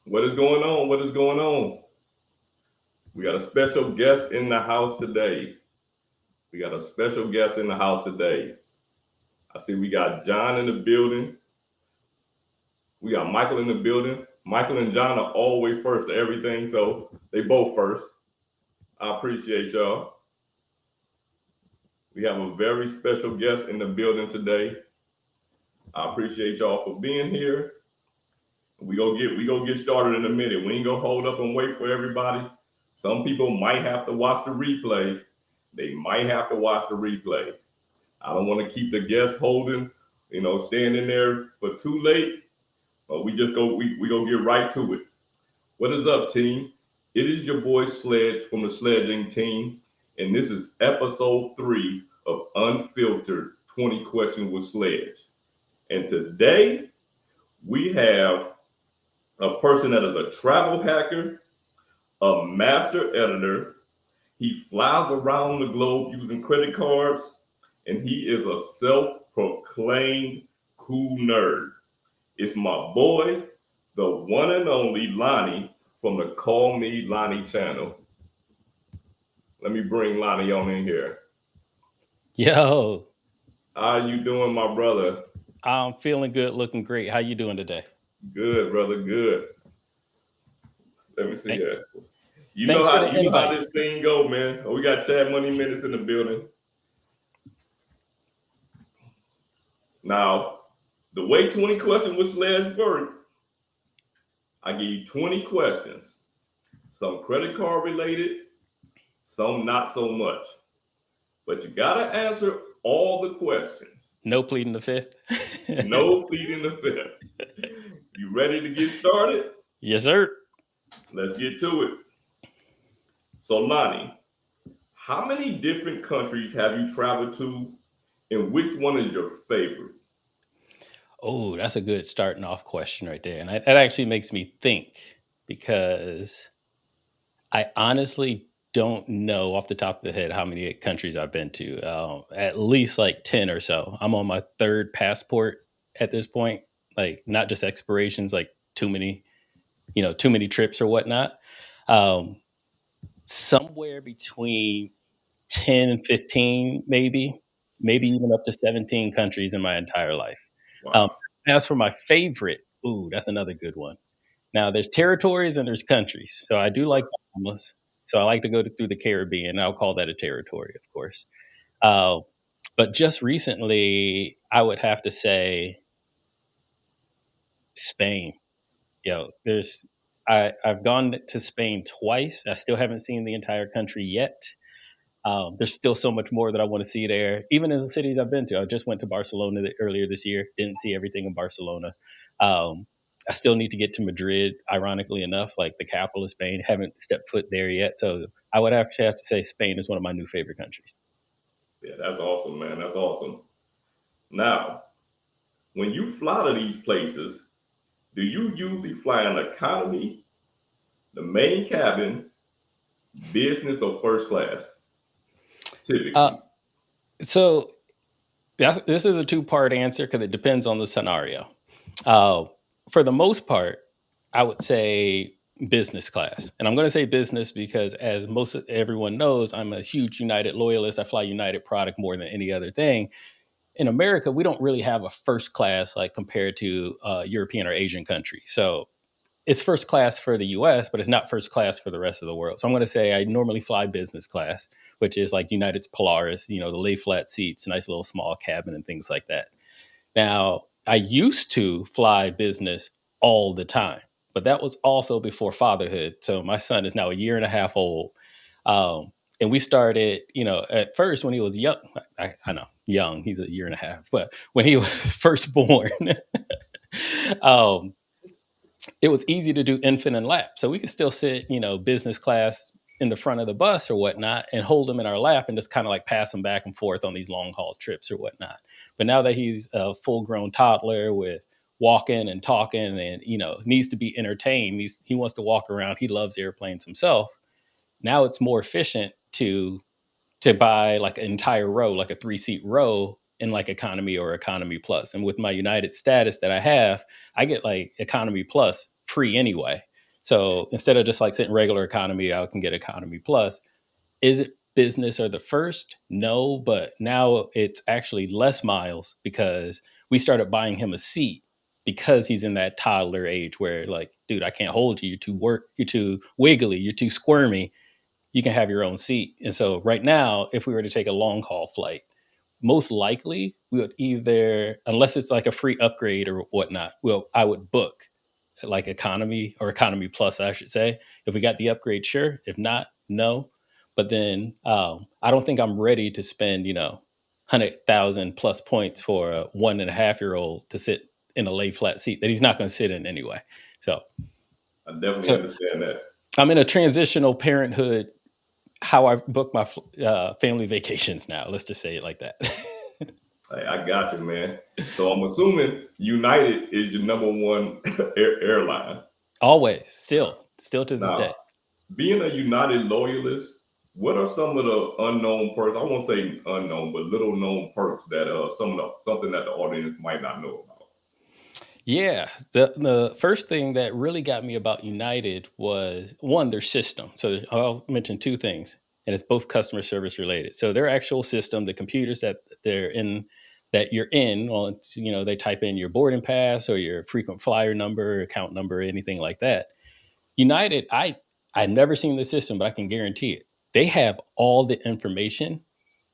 What is going on? What is going on? We got a special guest in the house today. We got a special guest in the house today. I see we got John in the building. We got Michael in the building. Michael and John are always first to everything, so they both first. I appreciate y'all. We have a very special guest in the building today. I appreciate y'all for being here. We go get started in a minute. We ain't gonna hold up and wait for everybody. Some people might have to watch the replay. They might have to watch the replay. I don't want to keep the guests holding, staying in there for too late. But we go get right to it. What is up, team? It is your boy Sledge from the SledgeIncTeam team, and this is episode 3 of Unfiltered 20 Questions with Sledge. And today we have a person that is a travel hacker, a master editor. He flies around the globe using credit cards, and he is a self-proclaimed cool nerd. It's my boy, the one and only Lonnie from the CallMeLani channel. Let me bring Lonnie on in here. Yo, How you doing, my brother? I'm feeling good, looking great. How you doing today? Good, brother. Good. Let me see Thank- here. Thanks for the You know how invite. this thing go, man. Oh, we got Chad Money Minutes in the building. Now, the way 20 questions with Sledge work, I give you 20 questions. Some credit card related, some not so much. But you gotta answer all the questions. No pleading the fifth. No pleading the fifth. You ready to get started? Yes, sir. Let's get to it. So, Lonnie, how many different countries have you traveled to, and which one is your favorite? Oh, that's a good starting off question right there. And that actually makes me think because I honestly don't know off the top of the head how many countries I've been to. At least like 10 or so. I'm on my third passport at this point. Like, not just expirations, like too many trips or whatnot. Um, Somewhere between 10 and 15, maybe even up to 17 countries in my entire life. Um, Wow. as for my favorite, ooh, that's another good one. Now, there's territories and there's countries. So I do like Bahamas. So I like to go through the Caribbean. I'll call that a territory, of course. Uh, but just recently, I would have to say Spain. There's I've gone to Spain twice. I still haven't seen the entire country yet. There's still so much more that I want to see there, even in the cities I've been to. I just went to Barcelona earlier this year. Didn't see everything in Barcelona. Um, I still need to get to Madrid. Ironically enough, like the capital of Spain, haven't stepped foot there yet. So I would actually have to say Spain is one of my new favorite countries. Yeah, that's awesome, man. That's awesome. Now, when you fly to these places, do you usually fly in economy, the main cabin, business, or first class? Uh, Typically. so this is a two-part answer because it depends on the scenario. Uh, for the most part, I would say business class. And I'm going to say business because, as most everyone knows, I'm a huge United loyalist. I fly United product more than any other thing. In America, we don't really have a first class like compared to European or Asian countries. So it's first class for the US, but it's not first class for the rest of the world. So I'm going to say I normally fly business class, which is like United's Polaris, the lay flat seats, nice little small cabin and things like that. Now, I used to fly business all the time, but that was also before fatherhood. So my son is now a year and a half old. And we started, at first when he was young, I know, young, he's a year and a half, but when he was first born, um, it was easy to do infant and lap. So we could still sit, business class in the front of the bus or whatnot and hold him in our lap and just kind of like pass him back and forth on these long haul trips or whatnot. But now that he's a full grown toddler with walking and talking and, needs to be entertained, he wants to walk around. He loves airplanes himself. Now it's more efficient to buy like an entire row, like a 3-seat row in like economy or economy plus. And with my United status that I have, I get like economy plus free anyway. So instead of just like sitting regular economy, I can get economy plus. Is it business or the first? No, but now it's actually less miles because we started buying him a seat because he's in that toddler age where like, dude, I can't hold you. You're too wiggly, you're too squirmy. You can have your own seat. And so right now, if we were to take a long haul flight, most likely we would either, unless it's like a free upgrade or whatnot, I would book like economy or economy plus, I should say. If we got the upgrade, sure. If not, no. But then I don't think I'm ready to spend, 100,000 plus points for a 1.5-year-old to sit in a lay flat seat that he's not going to sit in anyway. So I definitely understand that. I'm in a transitional parenthood, how I book my family vacations now. Let's just say it like that. Hey, I got you, man. So I'm assuming United is your number one airline. Always, still to this Now, day. being a United loyalist, what are some of the unknown perks? I won't say unknown, but little known perks that something that the audience might not know about. Yeah, the first thing that really got me about United was one, their system. So I'll mention two things, and it's both customer service related. So their actual system, the computers that they're in, that you're in, well, they type in your boarding pass or your frequent flyer number, account number, anything like that. United, I've never seen the system, but I can guarantee it. They have all the information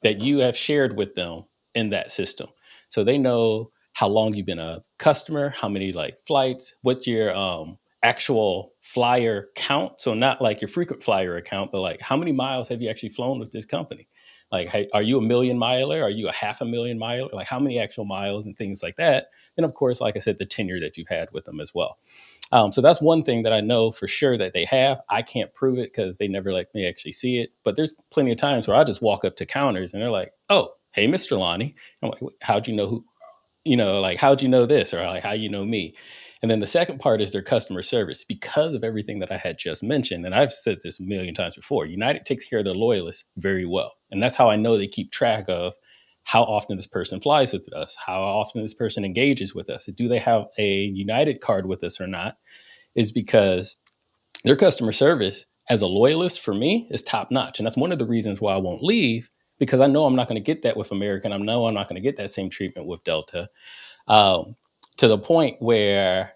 that you have shared with them in that system. So they know how long you've been a customer, how many like flights, what's your actual flyer count. So not like your frequent flyer account, but like how many miles have you actually flown with this company? Like, hey, are you a million miler? Are you a 500,000 miler? Like how many actual miles and things like that? And of course, like I said, the tenure that you've had with them as well. So that's one thing that I know for sure that they have. I can't prove it because they never let me actually see it. But there's plenty of times where I just walk up to counters and they're like, "Oh, hey, Mr. Lonnie." I'm like, "How'd you know who? Like how'd you know this?" Or like, "How you know me?" And then the second part is their customer service because of everything that I had just mentioned. And I've said this a million times before. United takes care of their loyalists very well, and that's how I know they keep track of how often this person flies with us, how often this person engages with us. Do they have a United card with us or not? Is because their customer service as a loyalist for me is top notch. And that's one of the reasons why I won't leave, because I know I'm not going to get that with American. I know I'm not going to get that same treatment with Delta, to the point where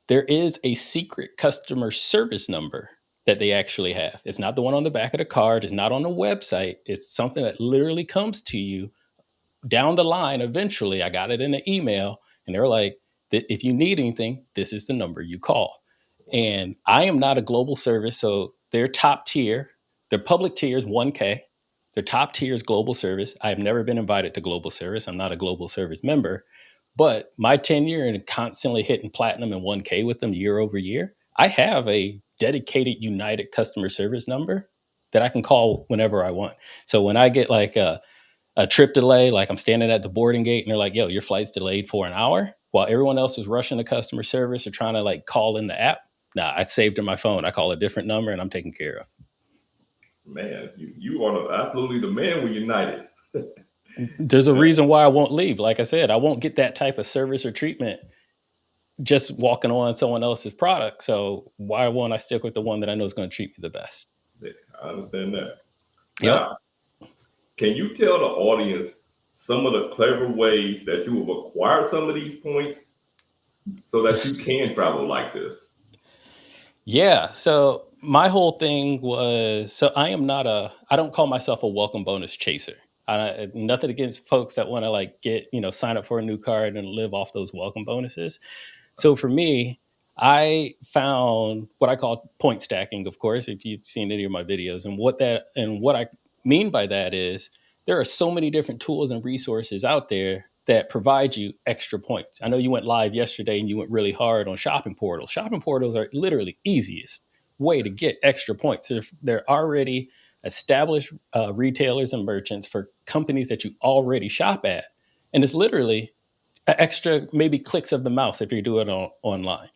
there is a secret customer service number that they actually have. It's not the one on the back of the card. It's not on the website. It's something that literally comes to you down the line. Eventually, I got it in an email, and they're like, if you need anything, this is the number you call. And I am not a global service, so their top tier, their public tier is 1K. Their top tier is global service. I have never been invited to global service. I'm not a global service member, but my tenure and constantly hitting platinum and 1K with them year over year, I have a dedicated United customer service number that I can call whenever I want. So when I get like a trip delay, like I'm standing at the boarding gate and they're like, "Yo, your flight's delayed for an hour," while everyone else is rushing to customer service or trying to like call in the app. Nah, I saved in my phone. I call a different number and I'm taken care of. Man, you are absolutely the man with United. There's a reason why I won't leave. Like I said, I won't get that type of service or treatment just walking on someone else's product. So why won't I stick with the one that I know is going to treat me the best? Yeah, I understand that. Yep. Now, can you tell the audience some of the clever ways that you have acquired some of these points so that you can travel like this? Yeah. So my whole thing was, so I don't call myself a welcome bonus chaser. Nothing against folks that want to like sign up for a new card and live off those welcome bonuses. So for me, I found what I call point stacking, of course, if you've seen any of my videos. And what I mean by that is there are so many different tools and resources out there that provide you extra points. I know you went live yesterday and you went really hard on shopping portals. Shopping portals are literally easiest way to get extra points. They're already established retailers and merchants for companies that you already shop at. And it's literally an extra maybe clicks of the mouse if you do it online.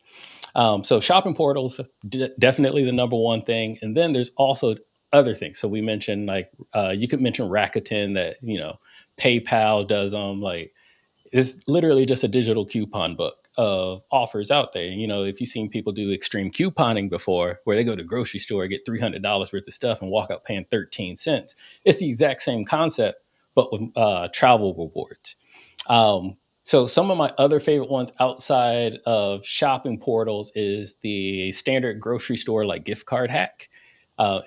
So shopping portals, definitely the number one thing. And then there's also other things. So we mentioned like, you could mention Rakuten that, PayPal does them. Like it's literally just a digital coupon book of offers out there. You know, if you've seen people do extreme couponing before, where they go to the grocery store, get $300 worth of stuff and walk out paying 13 cents, it's the exact same concept, but with travel rewards. So some of my other favorite ones outside of shopping portals is the standard grocery store like gift card hack.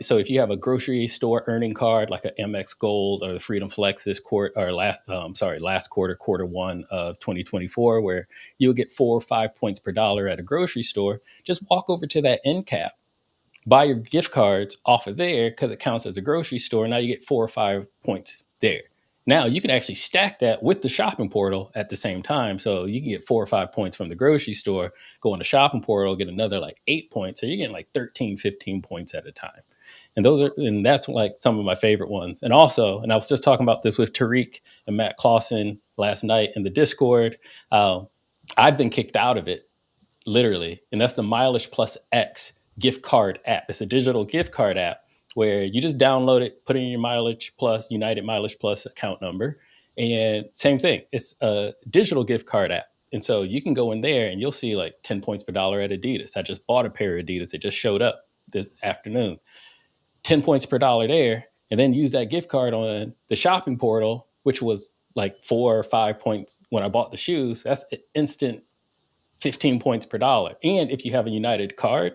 So if you have a grocery store earning card like an Amex Gold or the Freedom Flex this quarter or last quarter, quarter one of 2024, where you'll get 4 or 5 points per dollar at a grocery store, just walk over to that end cap, buy your gift cards off of there because it counts as a grocery store. Now you get 4 or 5 points there. Now you can actually stack that with the shopping portal at the same time. So you can get 4 or 5 points from the grocery store, go on the shopping portal, get another like 8 points. So you're getting like 13, 15 points at a time. And that's like some of my favorite ones. And also, and I was just talking about this with Tariq and Matt Clausen last night in the Discord. I've been kicked out of it literally. And that's the Mileage Plus X gift card app. It's a digital gift card app where you just download it, put in your Mileage Plus, United Mileage Plus account number. And same thing, it's a digital gift card app. And so you can go in there and you'll see like 10 points per dollar at Adidas. I just bought a pair of Adidas. It just showed up this afternoon. 10 points per dollar there. And then use that gift card on the shopping portal, which was like 4 or 5 points when I bought the shoes. That's instant 15 points per dollar. And if you have a United card,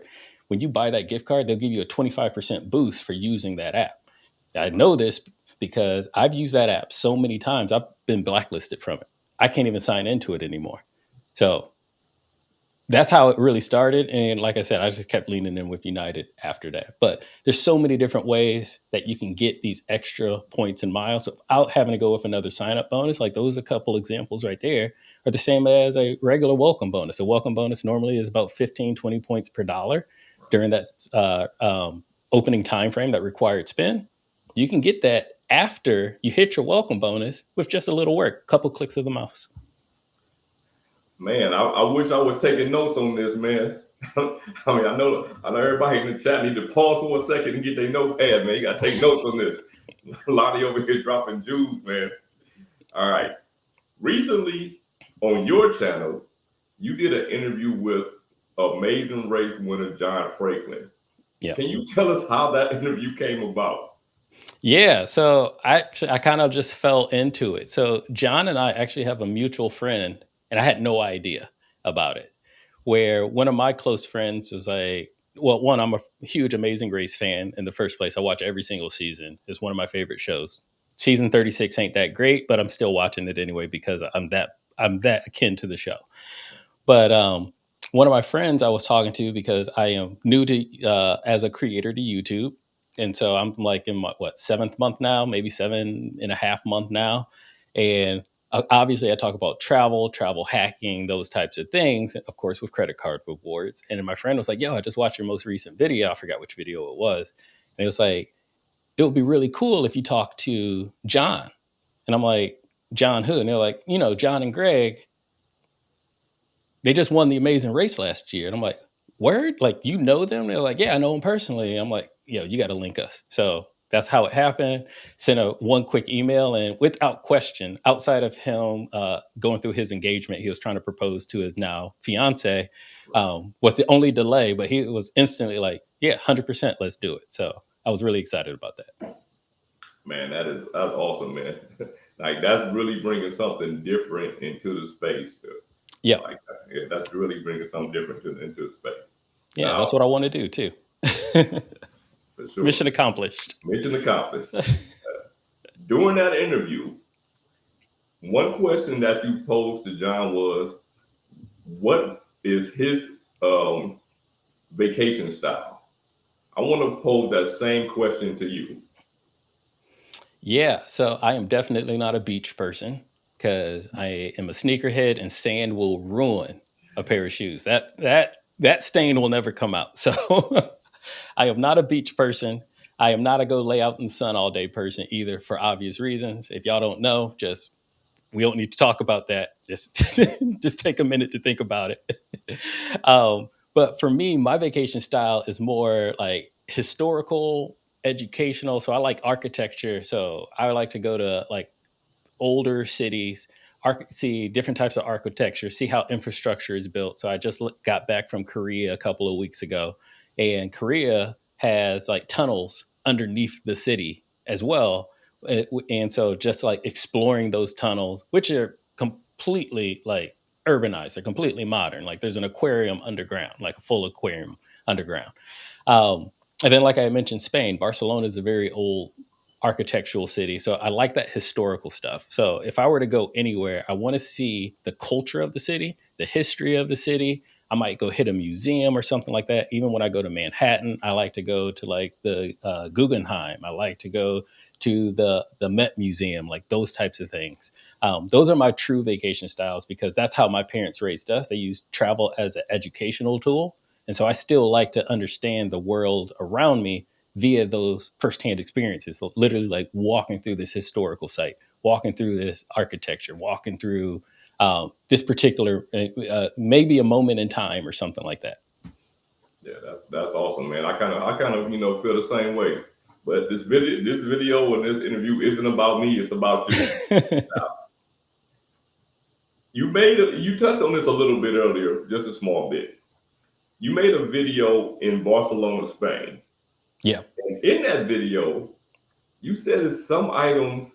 when you buy that gift card, they'll give you a 25% boost for using that app. I know this because I've used that app so many times. I've been blacklisted from it. I can't even sign into it anymore. So that's how it really started. And like I said, I just kept leaning in with United after that. But there's so many different ways that you can get these extra points and miles without having to go with another sign-up bonus. Like those a couple examples right there are the same as a regular welcome bonus. A welcome bonus normally is about 15, 20 points per dollar during that opening time frame that required spend. You can get that after you hit your welcome bonus with just a little work, a couple clicks of the mouse. Man, I wish I was taking notes on this, man. I mean, I know everybody in the chat need to pause for a second and get their notepad, man. You got to take notes on this. Lonnie over here dropping jewels, man. All right. Recently on your channel, you did an interview with Amazing Race winner John Franklin. Yeah. Can you tell us how that interview came about? Yeah, so I kind of just fell into it. So John and I actually have a mutual friend, and I had no idea about it. Where one of my close friends was like, well, one, I'm a huge Amazing Race fan in the first place. I watch every single season. It's one of my favorite shows. Season 36 ain't that great, but I'm still watching it anyway because I'm that akin to the show. But one of my friends I was talking to, because I am new to as a creator to YouTube. And so I'm like in my, 7th month now, maybe 7.5 month now. And obviously I talk about travel hacking, those types of things, of course, with credit card rewards. And then my friend was like, yo, I just watched your most recent video. I forgot which video it was. And it was like, it would be really cool if you talk to John. And I'm like, John who? And they're like, John and Greg, they just won the Amazing Race last year. And I'm like, word? Like, you know them? They're like, yeah, I know them personally. I'm like, you got to link us. So that's how it happened. Sent one quick email, and without question, outside of him going through his engagement, he was trying to propose to his now fiance, was the only delay, but he was instantly like, yeah, 100%, let's do it. So I was really excited about that. Man, that's awesome, man. Like, that's really bringing something different into the space. Yeah. Like, yeah, that's really bringing something different into the space. Yeah, now, that's what I want to do too. For sure. Mission accomplished. Mission accomplished. During that interview, one question that you posed to John was, what is his vacation style? I want to pose that same question to you. Yeah, so I am definitely not a beach person because I am a sneakerhead, and sand will ruin a pair of shoes. That stain will never come out. So I am not a beach person. I am not a go lay out in the sun all day person either, for obvious reasons. If y'all don't know, we don't need to talk about that. Just just take a minute to think about it. But for me, my vacation style is more like historical, educational. So I like architecture. So I like to go to like older cities see different types of architecture, see how infrastructure is built. So I just got back from Korea a couple of weeks ago, and Korea has like tunnels underneath the city as well. And so just like exploring those tunnels, which are completely like urbanized, they're completely modern. Like there's an aquarium underground, like a full aquarium underground. And then, like I mentioned, Spain, Barcelona is a very old architectural city. So I like that historical stuff. So if I were to go anywhere, I want to see the culture of the city, the history of the city. I might go hit a museum or something like that. Even when I go to Manhattan, I like to go to like the Guggenheim. I like to go to the Met Museum, like those types of things. Those are my true vacation styles because that's how my parents raised us. They used travel as an educational tool. And so I still like to understand the world around me via those firsthand experiences. So literally like walking through this historical site, walking through this architecture, walking through this particular, maybe a moment in time or something like that. Yeah, that's awesome, man. I kind of feel the same way. But this video and this interview isn't about me. It's about you. You touched on this a little bit earlier, just a small bit. You made a video in Barcelona, Spain. Yeah. And in that video, you said there's some items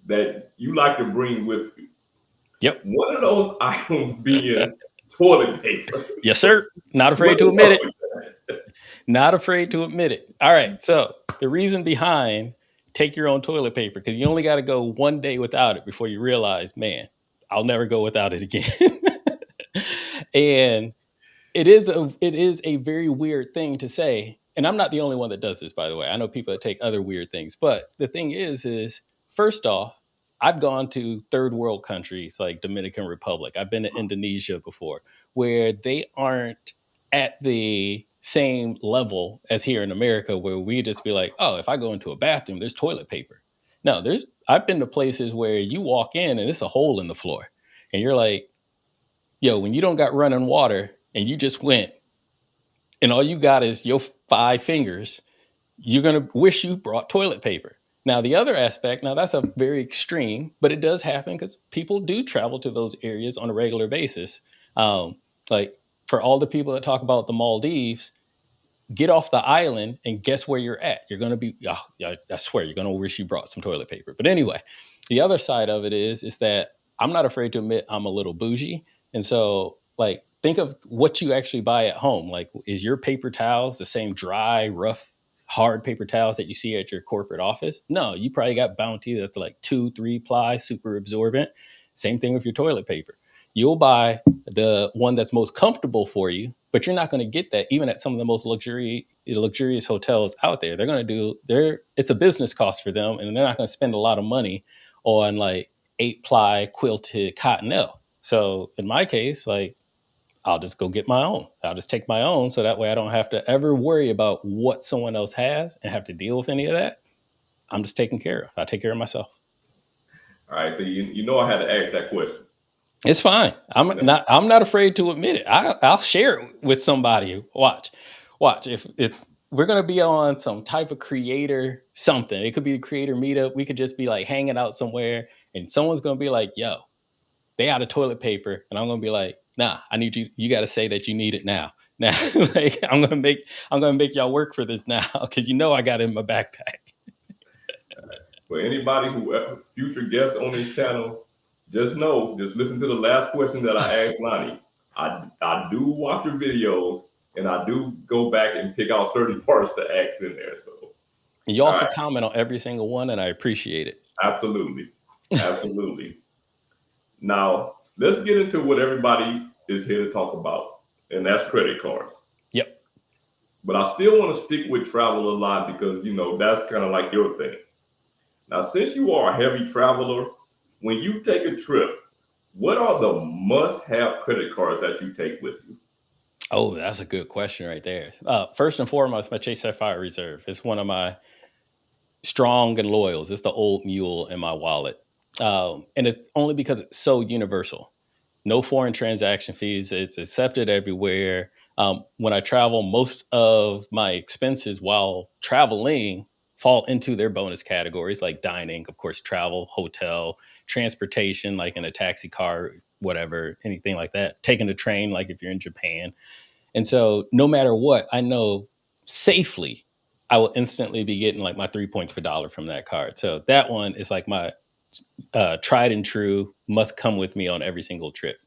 that you like to bring with you. Yep. One of those items being toilet paper. Yes, sir. Not afraid to admit it. Not afraid to admit it. All right. So the reason behind take your own toilet paper, because you only got to go one day without it before you realize, man, I'll never go without it again. And it is a very weird thing to say. And I'm not the only one that does this, by the way. I know people that take other weird things. But the thing is first off, I've gone to third world countries like Dominican Republic. I've been to Indonesia before, where they aren't at the same level as here in America, where we just be like, oh, if I go into a bathroom, there's toilet paper. No, I've been to places where you walk in and it's a hole in the floor. And you're like, yo, when you don't got running water and you just went and all you got is your 5 fingers, you're going to wish you brought toilet paper. Now, the other aspect, now that's a very extreme, but it does happen because people do travel to those areas on a regular basis. Like for all the people that talk about the Maldives, get off the island and guess where you're at. You're going to be, I swear, you're going to wish you brought some toilet paper. But anyway, the other side of it is that I'm not afraid to admit I'm a little bougie. And so like, think of what you actually buy at home. Like, is your paper towels the same dry, rough, hard paper towels that you see at your corporate office? No, you probably got Bounty that's like 2-3 ply, super absorbent. Same thing with your toilet paper. You'll buy the one that's most comfortable for you, but you're not going to get that even at some of the most luxurious hotels out there. They're going to it's a business cost for them, and they're not going to spend a lot of money on like 8-ply quilted cottonelle. So in my case, like, I'll just go get my own. I'll just take my own, so that way I don't have to ever worry about what someone else has and have to deal with any of that. I'm just taken care of. I take care of myself. All right, so I had to ask that question. It's fine. I'm not afraid to admit it. I'll share it with somebody. Watch. If we're gonna be on some type of creator something, it could be a creator meetup. We could just be like hanging out somewhere, and someone's gonna be like, "Yo, they out of toilet paper," and I'm gonna be like, "Nah, I need you. You got to say that you need it now. Now, like I'm gonna make y'all work for this now because I got it in my backpack." For anybody who future guests on this channel, just listen to the last question that I asked Lonnie. I do watch your videos, and I do go back and pick out certain parts to ask in there. So you also comment on every single one, and I appreciate it. Absolutely. Now, let's get into what everybody is here to talk about, and that's credit cards. Yep. But I still want to stick with travel a lot because, that's kind of like your thing. Now, since you are a heavy traveler, when you take a trip, what are the must-have credit cards that you take with you? Oh, that's a good question right there. First and foremost, my Chase Sapphire Reserve. It's one of my strong and loyals. It's the old mule in my wallet. And it's only because it's so universal. No foreign transaction fees. It's accepted everywhere. When I travel, most of my expenses while traveling fall into their bonus categories like dining, of course, travel, hotel, transportation, like in a taxi car, whatever, anything like that, taking a train, like if you're in Japan. And so no matter what, I know safely I will instantly be getting like my 3 points per dollar from that card. So that one is like my tried and true, must come with me on every single trip.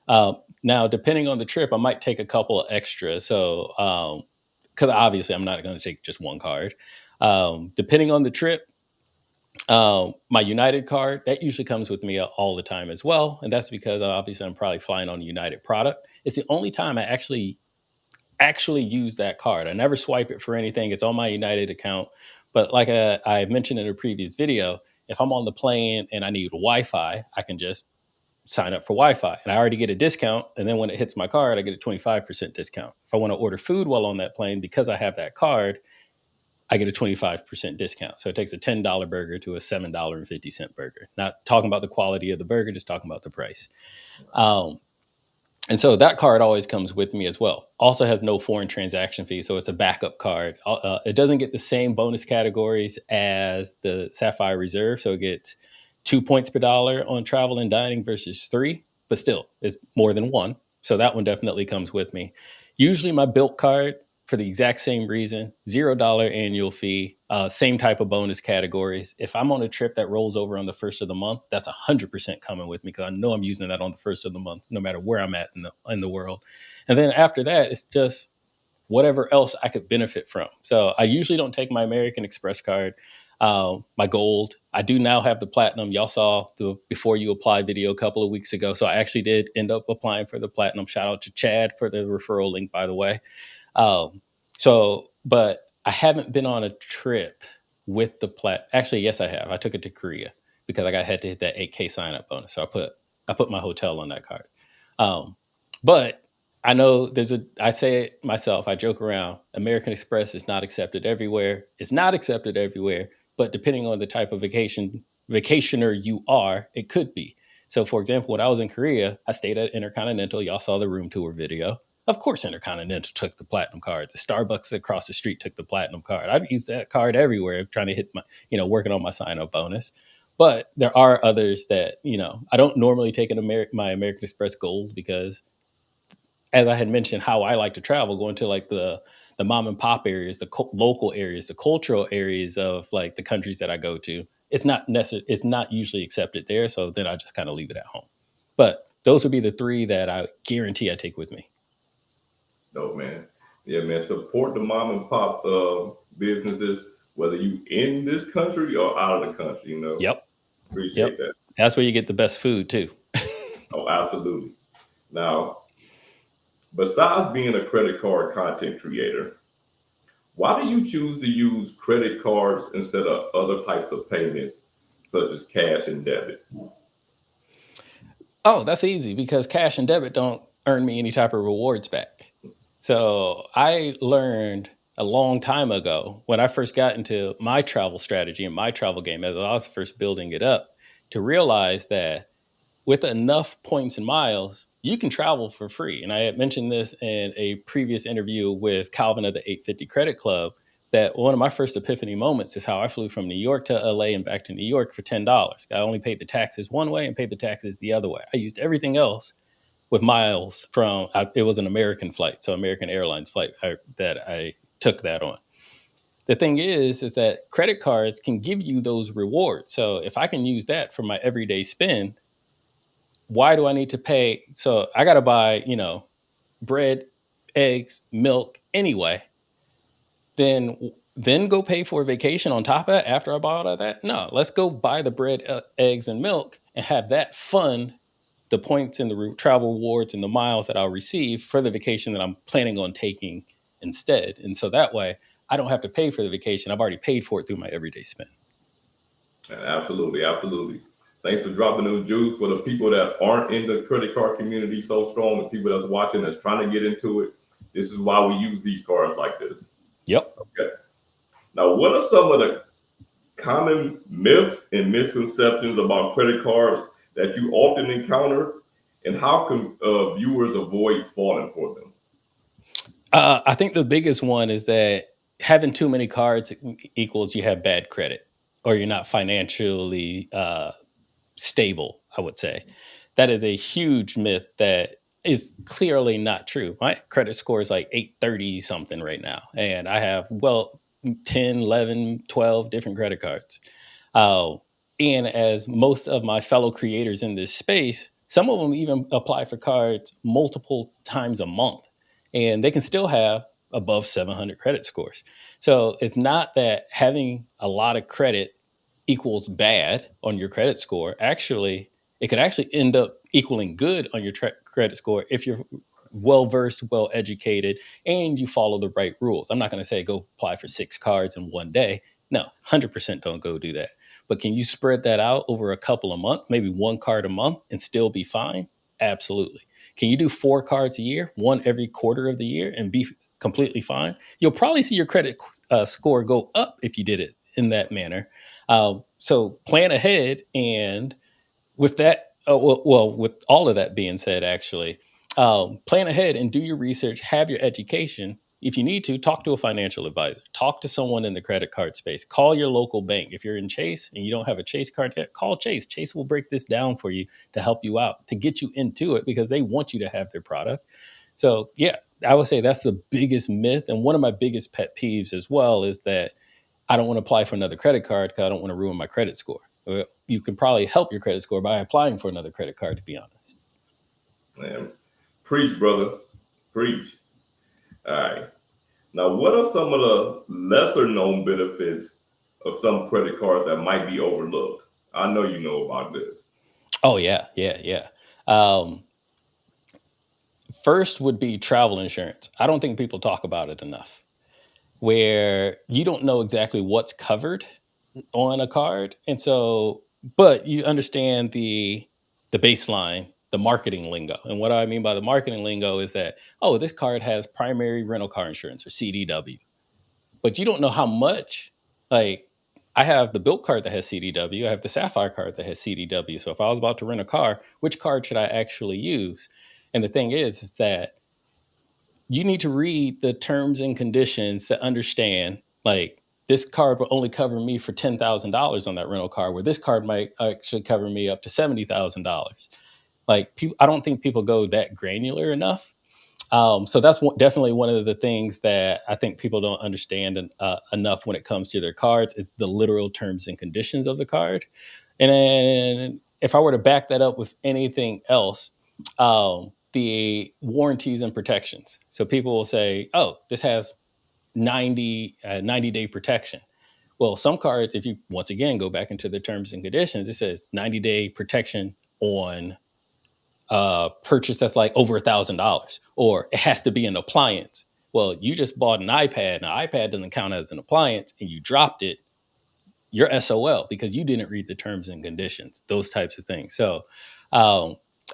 Now, depending on the trip, I might take a couple of extras. So, because obviously I'm not going to take just one card. Depending on the trip, my United card that usually comes with me all the time as well, and that's because obviously I'm probably flying on a United product. It's the only time I actually use that card. I never swipe it for anything. It's on my United account. But like I mentioned in a previous video, if I'm on the plane and I need Wi-Fi, I can just sign up for Wi-Fi and I already get a discount. And then when it hits my card, I get a 25% discount. If I want to order food while on that plane, because I have that card, I get a 25% discount. So it takes a $10 burger to a $7.50 burger. Not talking about the quality of the burger, just talking about the price. And so that card always comes with me as well. Also has no foreign transaction fee, so it's a backup card. It doesn't get the same bonus categories as the Sapphire Reserve, so it gets 2 points per dollar on travel and dining versus 3, but still, it's more than 1. So that one definitely comes with me. Usually my Bilt card, for the exact same reason, $0 annual fee, same type of bonus categories. If I'm on a trip that rolls over on the first of the month, that's 100% coming with me because I know I'm using that on the first of the month, no matter where I'm at in the world. And then after that, it's just whatever else I could benefit from. So I usually don't take my American Express card, my gold. I do now have the platinum. Y'all saw the before you apply video a couple of weeks ago. So I actually did end up applying for the platinum. Shout out to Chad for the referral link, by the way. But I haven't been on a trip with the Actually, yes, I have. I took it to Korea because I had to hit that 8K sign up bonus. So I put my hotel on that card. But I know I say it myself, I joke around. American Express is not accepted everywhere. It's not accepted everywhere, but depending on the type of vacationer you are, it could be. So for example, when I was in Korea, I stayed at Intercontinental. Y'all saw the room tour video. Of course, Intercontinental took the platinum card. The Starbucks across the street took the platinum card. I've used that card everywhere, trying to hit my, working on my sign-up bonus. But there are others that, I don't normally take my American Express Gold because, as I had mentioned, how I like to travel, going to like the mom and pop areas, the local areas, the cultural areas of like the countries that I go to. It's not usually accepted there. So then I just kind of leave it at home. But those would be the 3 that I guarantee I take with me. No, man. Yeah, man. Support the mom and pop businesses, whether you in this country or out of the country. Yep. Appreciate that. That's where you get the best food too. Oh, absolutely. Now, besides being a credit card content creator, why do you choose to use credit cards instead of other types of payments, such as cash and debit? Oh, that's easy because cash and debit don't earn me any type of rewards back. So I learned a long time ago when I first got into my travel strategy and my travel game, as I was first building it up, to realize that with enough points and miles, you can travel for free. And I had mentioned this in a previous interview with Calvin of the 850 Credit Club, that one of my first epiphany moments is how I flew from New York to LA and back to New York for $10. I only paid the taxes one way and paid the taxes the other way. I used everything else with miles from, it was an American flight, so American Airlines flight that I took that on. The thing is that credit cards can give you those rewards. So if I can use that for my everyday spend, why do I need to pay? So I got to buy, bread, eggs, milk anyway. Then go pay for a vacation on top of that after I bought all of that? No, let's go buy the bread, eggs, and milk and have that fund the points and the travel rewards and the miles that I'll receive for the vacation that I'm planning on taking instead. And so that way I don't have to pay for the vacation. I've already paid for it through my everyday spend. Absolutely, absolutely. Thanks for dropping those juice for the people that aren't in the credit card community so strong, the people that's watching, that's trying to get into it. This is why we use these cards like this. Yep. Okay. Now, what are some of the common myths and misconceptions about credit cards that you often encounter, and how can viewers avoid falling for them? I think the biggest one is that having too many cards equals you have bad credit or you're not financially stable, I would say. That is a huge myth that is clearly not true. My credit score is like 830 something right now. And I have, well, 10, 11, 12 different credit cards. Uh, and as most of my fellow creators in this space, some of them even apply for cards multiple times a month. And they can still have above 700 credit scores. So it's not that having a lot of credit equals bad on your credit score. Actually, it could actually end up equaling good on your credit score if you're well versed, well educated, and you follow the right rules. I'm not going to say go apply for 6 cards in one day. No, 100% don't go do that. But can you spread that out over a couple of months, maybe 1 card a month, and still be fine? Absolutely. Can you do 4 cards a year, 1 every quarter of the year, and be completely fine? You'll probably see your credit score go up if you did it in that manner. So plan ahead, and with that, with all of that being said, actually, plan ahead and do your research, have your education. If you need to, talk to a financial advisor, talk to someone in the credit card space, call your local bank. If you're in Chase and you don't have a Chase card yet, call Chase. Chase will break this down for you to help you out, to get you into it because they want you to have their product. So, yeah, I would say that's the biggest myth. And one of my biggest pet peeves as well is that I don't want to apply for another credit card because I don't want to ruin my credit score. Well, you can probably help your credit score by applying for another credit card, to be honest. Man, preach, brother. Preach. All right. Now, what are some of the lesser known benefits of some credit cards that might be overlooked? I know you know about this. Oh, yeah. Um, First would be travel insurance. I don't think people talk about it enough, where you don't know exactly what's covered on a card. And so, but you understand the baseline, the marketing lingo. And what I mean by the marketing lingo is that, oh, this card has primary rental car insurance or CDW. But you don't know how much. Like, I have the Bilt card that has CDW. I have the Sapphire card that has CDW. So if I was about to rent a car, which card should I actually use? And the thing is that you need to read the terms and conditions to understand, like, this card will only cover me for $10,000 on that rental car, where this card might actually cover me up to $70,000. Like, I don't think people go that granular enough. So that's definitely one of the things that I think people don't understand enough when it comes to their cards is the literal terms and conditions of the card. And then if I were to back that up with anything else, the warranties and protections. So people will say, oh, this has 90-day protection. Well, some cards, if you once again go back into the terms and conditions, it says 90-day protection on purchase that's like over $1,000, or it has to be an appliance. Well, you just bought an iPad, and an iPad doesn't count as an appliance, and you dropped it. You're SOL because you didn't read the terms and conditions. Those types of things. So,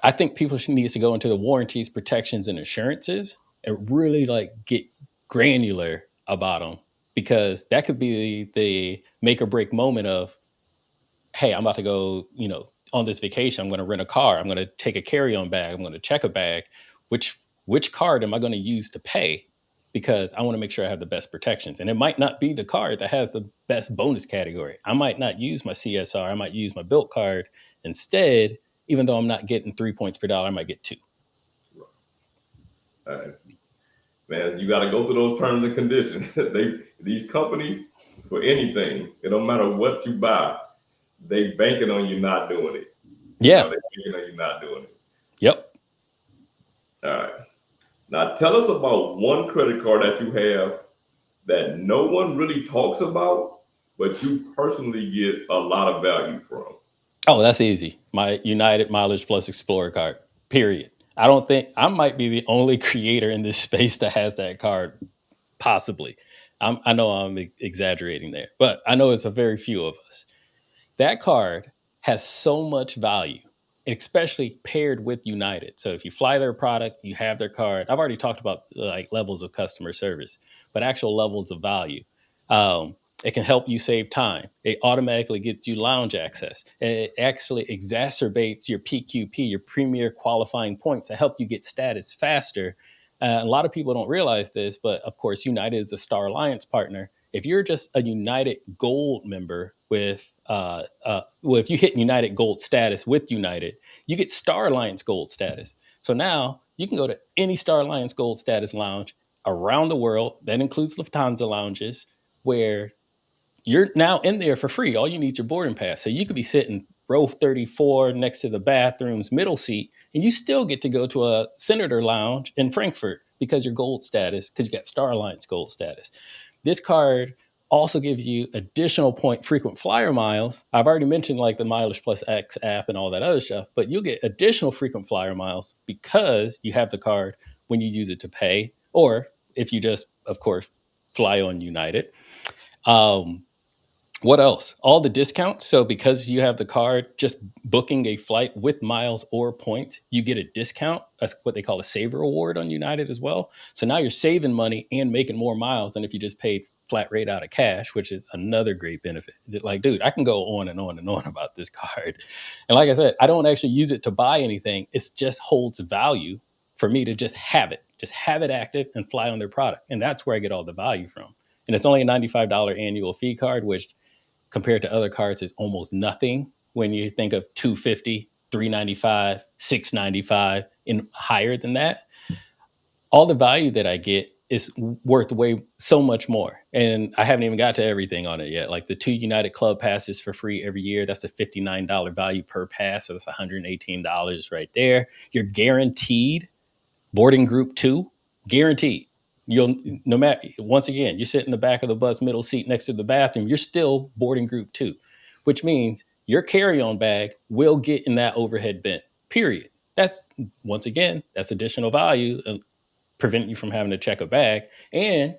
I think people need to go into the warranties, protections, and insurances and really like get granular about them, because that could be the make or break moment of, hey, I'm about to go, on this vacation. I'm going to rent a car. I'm going to take a carry-on bag. I'm going to check a bag. Which card am I going to use to pay? Because I want to make sure I have the best protections. And it might not be the card that has the best bonus category. I might not use my CSR. I might use my Bilt card instead. Even though I'm not getting 3 points per dollar, I might get 2. All right. Man, you got to go through those terms and conditions. These companies, for anything, it don't matter what you buy, they banking on you not doing it. Yeah. They banking on you not doing it. Yep. All right. Now tell us about one credit card that you have that no one really talks about, but you personally get a lot of value from. Oh, that's easy. My United Mileage Plus Explorer card, period. I don't think I might be the only creator in this space that has that card, possibly. I know I'm exaggerating there, but I know it's a very few of us. That card has so much value, especially paired with United. So if you fly their product, you have their card. I've already talked about like levels of customer service, but actual levels of value. It can help you save time. It automatically gets you lounge access. It actually exacerbates your PQP, your premier qualifying points, to help you get status faster A lot of people don't realize this, but of course, United is a Star Alliance partner. If you're just a United Gold member well, if you hit United Gold status with United, you get Star Alliance Gold status. So now you can go to any Star Alliance Gold status lounge around the world. That includes Lufthansa lounges, where you're now in there for free. All you need is your boarding pass. So you could be sitting row 34 next to the bathroom's middle seat, and you still get to go to a Senator lounge in Frankfurt because you're gold status, because you got Star Alliance Gold status. This card also gives you additional point frequent flyer miles. I've already mentioned like the Mileage Plus X app and all that other stuff, but you'll get additional frequent flyer miles because you have the card when you use it to pay, or if you just, of course, fly on United. What else? All the discounts. So because you have the card, just booking a flight with miles or points, you get a discount. That's what they call a saver award on United as well. So now you're saving money and making more miles than if you just paid flat rate out of cash, which is another great benefit. Like, dude, I can go on and on and on about this card. And like I said, I don't actually use it to buy anything. It just holds value for me to just have it active and fly on their product. And that's where I get all the value from. And it's only a $95 annual fee card, which compared to other cards is almost nothing when you think of $250, $395, $695, and higher than that. All the value that I get is worth way so much more. And I haven't even got to everything on it yet. Like the 2 United Club passes for free every year. That's a $59 value per pass. So that's $118 right there. You're guaranteed boarding group 2, guaranteed. You'll, no matter, once again, you sit in the back of the bus, middle seat next to the bathroom, you're still boarding group 2, which means your carry-on bag will get in that overhead bin, period. That's, once again, that's additional value, preventing you from having to check a bag. And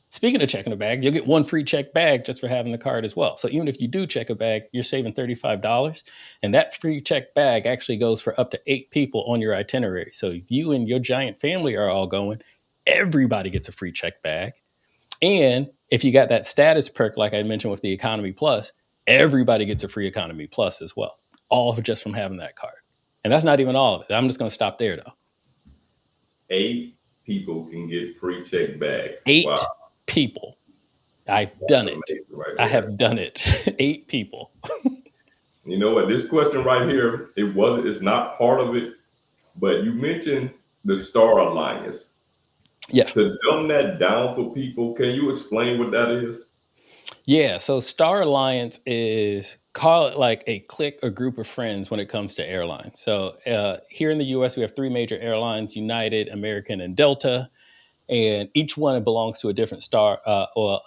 speaking of checking a bag, you'll get 1 free check bag just for having the card as well. So even if you do check a bag, you're saving $35. And that free check bag actually goes for up to 8 people on your itinerary. So if you and your giant family are all going, everybody gets a free check bag. And if you got that status perk, like I mentioned with the Economy Plus, everybody gets a free Economy Plus as well, all just from having that card. And that's not even all of it. I'm just going to stop there, though. 8 people can get free check bags. 8 people. I've done it. Right, I have done it. 8 people. You know what? This question right here, it's not part of it, but you mentioned the Star Alliance. Yeah. To dumb that down for people, can you explain what that is? Yeah. So Star Alliance is, call it like a clique or group of friends when it comes to airlines. So here in the US, we have 3 major airlines: United, American, and Delta. And each one belongs to a different star or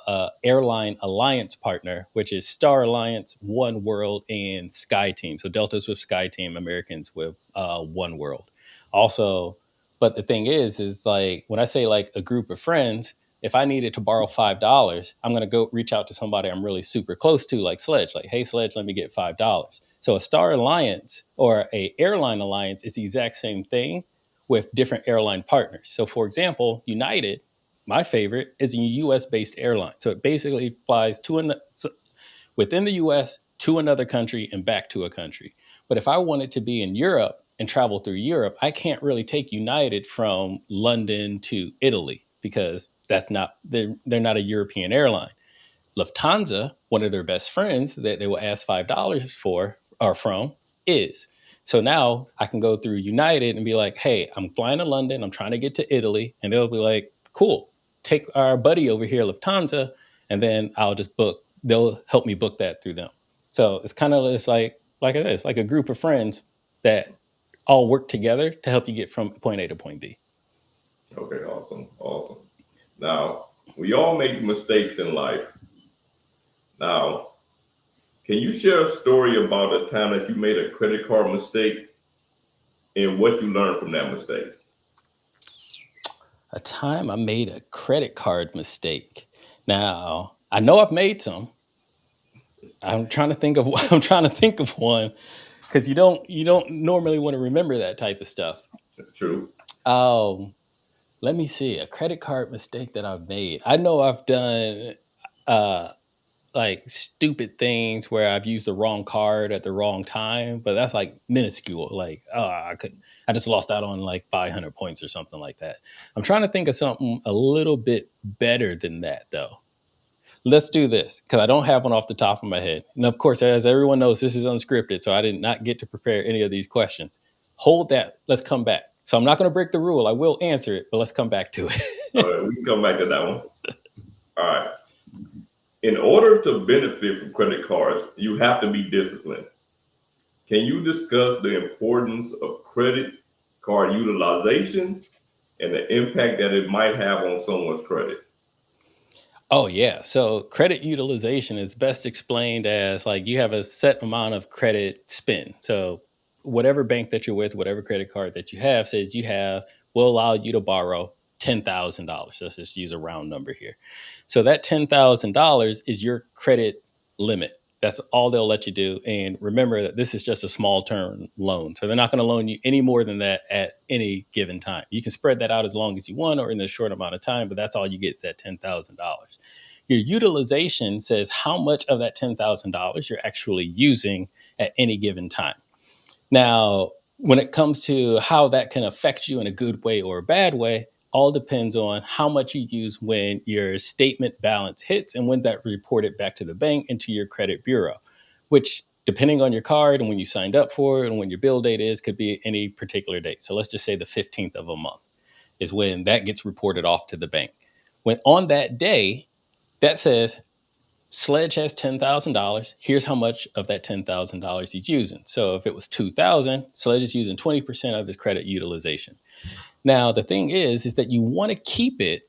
airline alliance partner, which is Star Alliance, One World, and SkyTeam. So Delta's with SkyTeam, Americans with One World. Also, but the thing is like when I say like a group of friends, if I needed to borrow $5, I'm going to go reach out to somebody I'm really super close to, like Sledge. Like, hey, Sledge, let me get $5. So a Star Alliance or a airline alliance is the exact same thing with different airline partners. So for example, United, my favorite, is a US-based airline. So it basically flies within the US to another country and back to a country. But if I wanted to be in Europe and travel through Europe, I can't really take United from London to Italy because they're not a European airline. Lufthansa, one of their best friends that they will ask $5 for or from, is. So now I can go through United and be like, hey, I'm flying to London. I'm trying to get to Italy. And they'll be like, cool, take our buddy over here, Lufthansa. And then I'll just book. They'll help me book that through them. So it's kind of just like it is, like a group of friends that all work together to help you get from point A to point B. Okay, awesome. Now, we all make mistakes in life. Now, can you share a story about a time that you made a credit card mistake and what you learned from that mistake? A time I made a credit card mistake. Now, I know I've made some. I'm trying to think of one because you don't normally want to remember that type of stuff. True. Let me see, a credit card mistake that I've made. I know I've done like stupid things where I've used the wrong card at the wrong time, but that's like minuscule. Like, oh, I just lost out on like 500 points or something like that. I'm trying to think of something a little bit better than that, though. Let's do this because I don't have one off the top of my head. And of course, as everyone knows, this is unscripted, so I did not get to prepare any of these questions. Hold that. Let's come back. So I'm not going to break the rule. I will answer it, but let's come back to it. All right, we can come back to that one. All right. In order to benefit from credit cards, you have to be disciplined. Can you discuss the importance of credit card utilization and the impact that it might have on someone's credit? Oh, yeah. So credit utilization is best explained as like you have a set amount of credit spend. So whatever bank that you're with, whatever credit card that you have says you have will allow you to borrow $10,000. Let's just use a round number here. So that $10,000 is your credit limit. That's all they'll let you do. And remember that this is just a small term loan. So they're not going to loan you any more than that at any given time. You can spread that out as long as you want or in a short amount of time, but that's all you get is that $10,000. Your utilization says how much of that $10,000 you're actually using at any given time. Now, when it comes to how that can affect you in a good way or a bad way, all depends on how much you use when your statement balance hits and when that reported back to the bank and to your credit bureau, which depending on your card and when you signed up for it and when your bill date is, could be any particular date. So let's just say the 15th of a month is when that gets reported off to the bank. When on that day, that says Sledge has $10,000. Here's how much of that $10,000 he's using. So if it was $2,000, Sledge is using 20% of his credit utilization. Now, the thing is that you want to keep it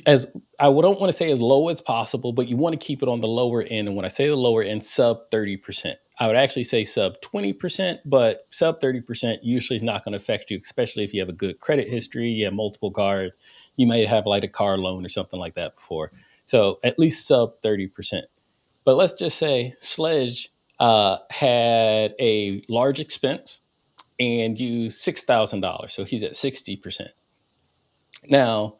as I don't want to say as low as possible, but you want to keep it on the lower end. And when I say the lower end, sub 30%. I would actually say sub 20%, but sub 30% usually is not going to affect you, especially if you have a good credit history, you have multiple cards, you may have like a car loan or something like that before. So at least sub 30%. But let's just say Sledge had a large expense and used $6,000. So he's at 60%. Now,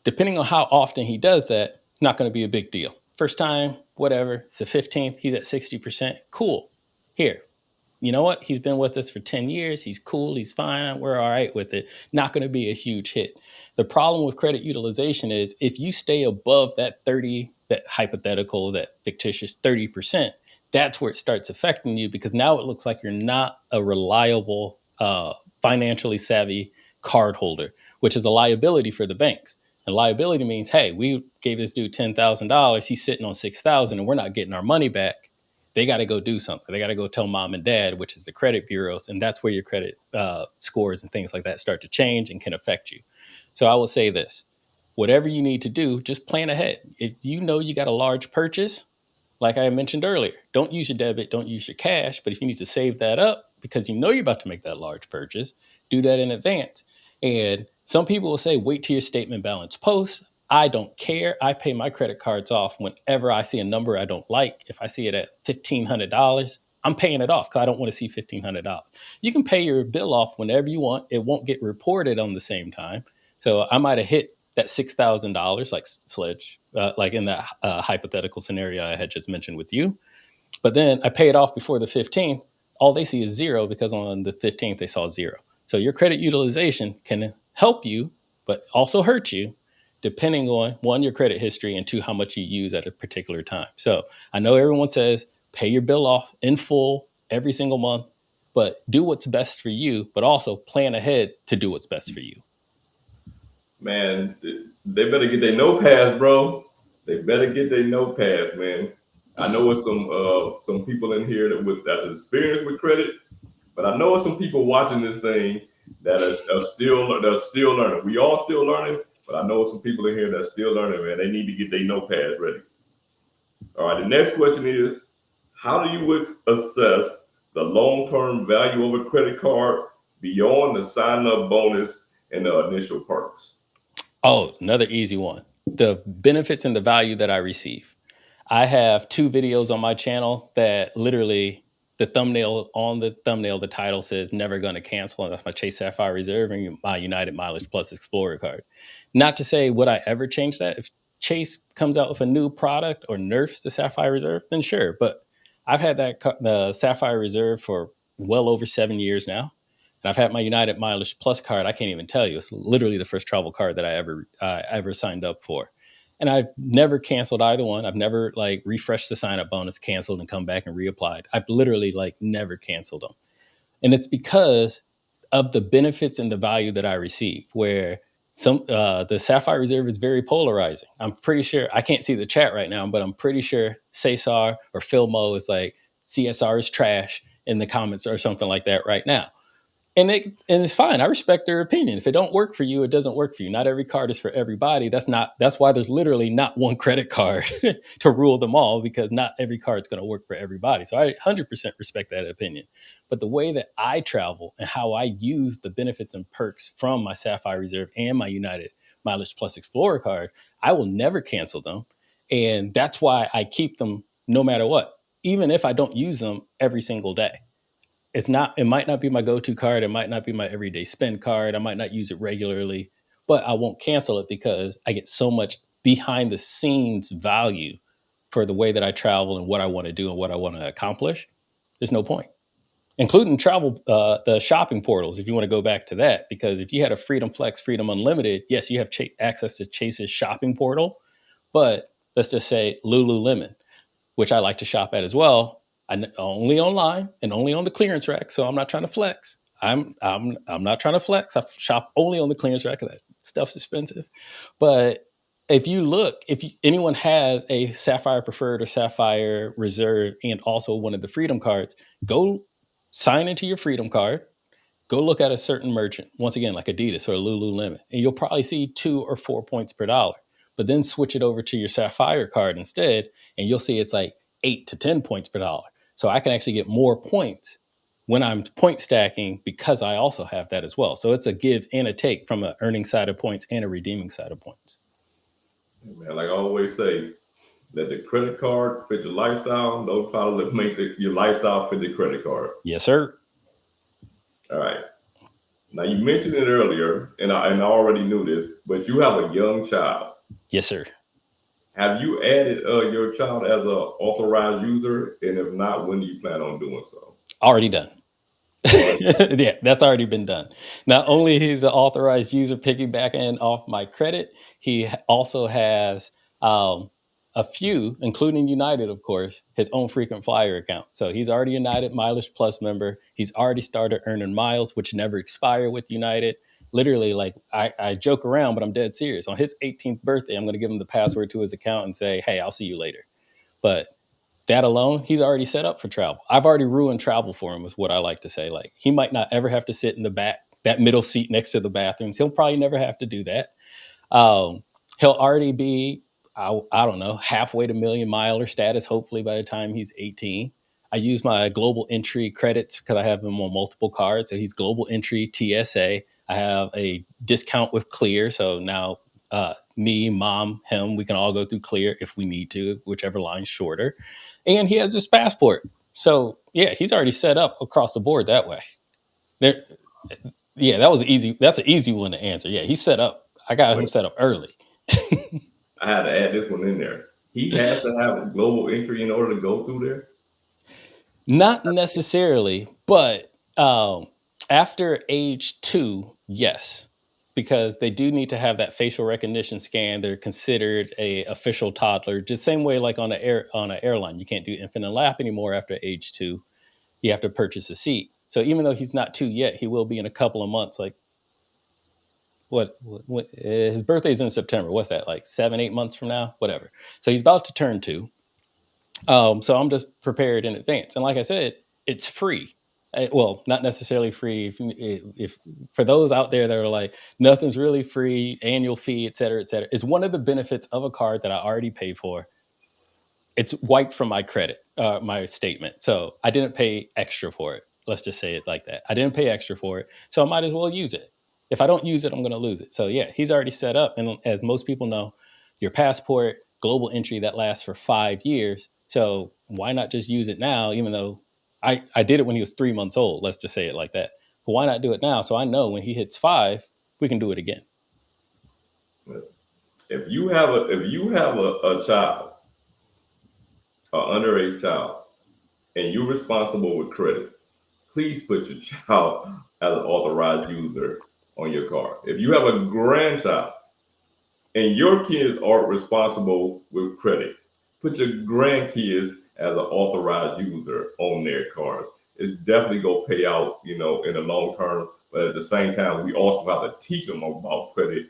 depending on how often he does that, it's not going to be a big deal. First time, whatever, it's the 15th, he's at 60%. Cool. Here, you know what? He's been with us for 10 years. He's cool. He's fine. We're all right with it. Not going to be a huge hit. The problem with credit utilization is if you stay above that 30, that hypothetical, that fictitious 30%, that's where it starts affecting you because now it looks like you're not a reliable, financially savvy card holder, which is a liability for the banks. And liability means, hey, we gave this dude $10,000. He's sitting on $6,000 and we're not getting our money back. They got to go do something. They got to go tell mom and dad, which is the credit bureaus. And that's where your credit scores and things like that start to change and can affect you. So I will say this, whatever you need to do, just plan ahead. If you know you got a large purchase, like I mentioned earlier, don't use your debit, don't use your cash. But if you need to save that up because you know you're about to make that large purchase, do that in advance. And some people will say, wait till your statement balance post. I don't care. I pay my credit cards off whenever I see a number I don't like. If I see it at $1,500, I'm paying it off because I don't want to see $1,500. You can pay your bill off whenever you want. It won't get reported on the same time. So I might have hit that $6,000 like Sledge, like in that hypothetical scenario I had just mentioned with you. But then I pay it off before the 15th. All they see is zero because on the 15th they saw zero. So your credit utilization can help you, but also hurt you depending on one, your credit history, and two, how much you use at a particular time. So I know everyone says pay your bill off in full every single month, but do what's best for you, but also plan ahead to do what's best for you. Man, they better get their notepads, bro. They better get their notepads, man. I know it's some people in here that's experienced with credit, but I know it's some people watching this thing that are still learning. We all still learning, but I know some people in here that's still learning, man. They need to get their notepads ready. All right, the next question is, how do you assess the long-term value of a credit card beyond the sign-up bonus and the initial perks? Oh, another easy one. The benefits and the value that I receive. I have 2 videos on my channel that literally the thumbnail, the title says never going to cancel. And that's my Chase Sapphire Reserve and my United Mileage Plus Explorer card. Not to say would I ever change that. If Chase comes out with a new product or nerfs the Sapphire Reserve, then sure. But I've had the Sapphire Reserve for well over 7 years now. And I've had my United Mileage Plus card. I can't even tell you. It's literally the first travel card that I ever signed up for. And I've never canceled either one. I've never like refreshed the sign up bonus, canceled, and come back and reapplied. I've literally like never canceled them. And it's because of the benefits and the value that I receive, where the Sapphire Reserve is very polarizing. I'm pretty sure, I can't see the chat right now, but I'm pretty sure Cesar or Philmo is like, CSR is trash in the comments or something like that right now. And it's fine. I respect their opinion. If it don't work for you, it doesn't work for you. Not every card is for everybody. That's why there's literally not one credit card to rule them all, because not every card is going to work for everybody. So I 100% respect that opinion. But the way that I travel and how I use the benefits and perks from my Sapphire Reserve and my United Mileage Plus Explorer card, I will never cancel them. And that's why I keep them no matter what, even if I don't use them every single day. It might not be my go-to card. It might not be my everyday spend card. I might not use it regularly, but I won't cancel it because I get so much behind the scenes value for the way that I travel and what I want to do and what I want to accomplish. There's no point, including travel, the shopping portals. If you want to go back to that, because if you had a Freedom Flex, Freedom Unlimited, yes, you have access to Chase's shopping portal, but let's just say Lululemon, which I like to shop at as well. Only online and only on the clearance rack. So I'm not trying to flex. I'm not trying to flex. I shop only on the clearance rack. That stuff's expensive. But if anyone has a Sapphire Preferred or Sapphire Reserve and also one of the Freedom cards, go sign into your Freedom card. Go look at a certain merchant, once again, like Adidas or Lululemon, and you'll probably see 2 or 4 points per dollar. But then switch it over to your Sapphire card instead, and you'll see it's like 8 to 10 points per dollar. So I can actually get more points when I'm point stacking because I also have that as well. So it's a give and a take from an earning side of points and a redeeming side of points. Man, like I always say, let the credit card fit your lifestyle. Don't try to make your lifestyle fit the credit card. Yes, sir. All right. Now you mentioned it earlier, and I already knew this, but you have a young child. Yes, sir. Have you added your child as an authorized user? And if not, when do you plan on doing so? Already done. Yeah, that's already been done. Not only he's an authorized user piggybacking off my credit, he also has a few, including United, of course, his own frequent flyer account. So he's already a United Mileage Plus member. He's already started earning miles, which never expire with United. Literally, like I joke around, but I'm dead serious. On his 18th birthday, I'm going to give him the password to his account and say, hey, I'll see you later. But that alone, he's already set up for travel. I've already ruined travel for him, is what I like to say. Like, he might not ever have to sit in the back, that middle seat next to the bathrooms. He'll probably never have to do that. He'll already be, I don't know, halfway to million miler status, hopefully by the time he's 18. I use my global entry credits because I have him on multiple cards. So he's global entry TSA. I have a discount with Clear. So now me, mom, him, we can all go through Clear if we need to, whichever line's shorter. And he has his passport. So yeah, he's already set up across the board that way. Yeah, that's an easy one to answer. Yeah, he's set up. I got him set up early. I had to add this one in there. He has to have a global entry in order to go through there? Not necessarily, but after age 2, yes, because they do need to have that facial recognition scan. They're considered a official toddler, just same way like on an airline. You can't do infinite lap anymore after age 2. You have to purchase a seat. So even though he's not 2 yet, he will be in a couple of months. Like what his birthday's in September. What's that, like 7-8 months from now? Whatever. So he's about to turn 2. So I'm just prepared in advance. And like I said, it's free. Well, not necessarily free. If for those out there that are like, nothing's really free, annual fee, et cetera, it's one of the benefits of a card that I already pay for. It's wiped from my credit, my statement. So I didn't pay extra for it. Let's just say it like that. I didn't pay extra for it. So I might as well use it. If I don't use it, I'm going to lose it. So yeah, he's already set up. And as most people know, your passport, global entry, that lasts for 5 years. So why not just use it now, even though I did it when he was 3 months old. Let's just say it like that. But why not do it now? So I know when he hits 5, we can do it again. Yes. If you have a child, an underage child, and you're responsible with credit, please put your child as an authorized user on your card. If you have a grandchild and your kids aren't responsible with credit, put your grandkids as an authorized user on their cards. It's definitely gonna pay out, in the long term. But at the same time, we also have to teach them about credit,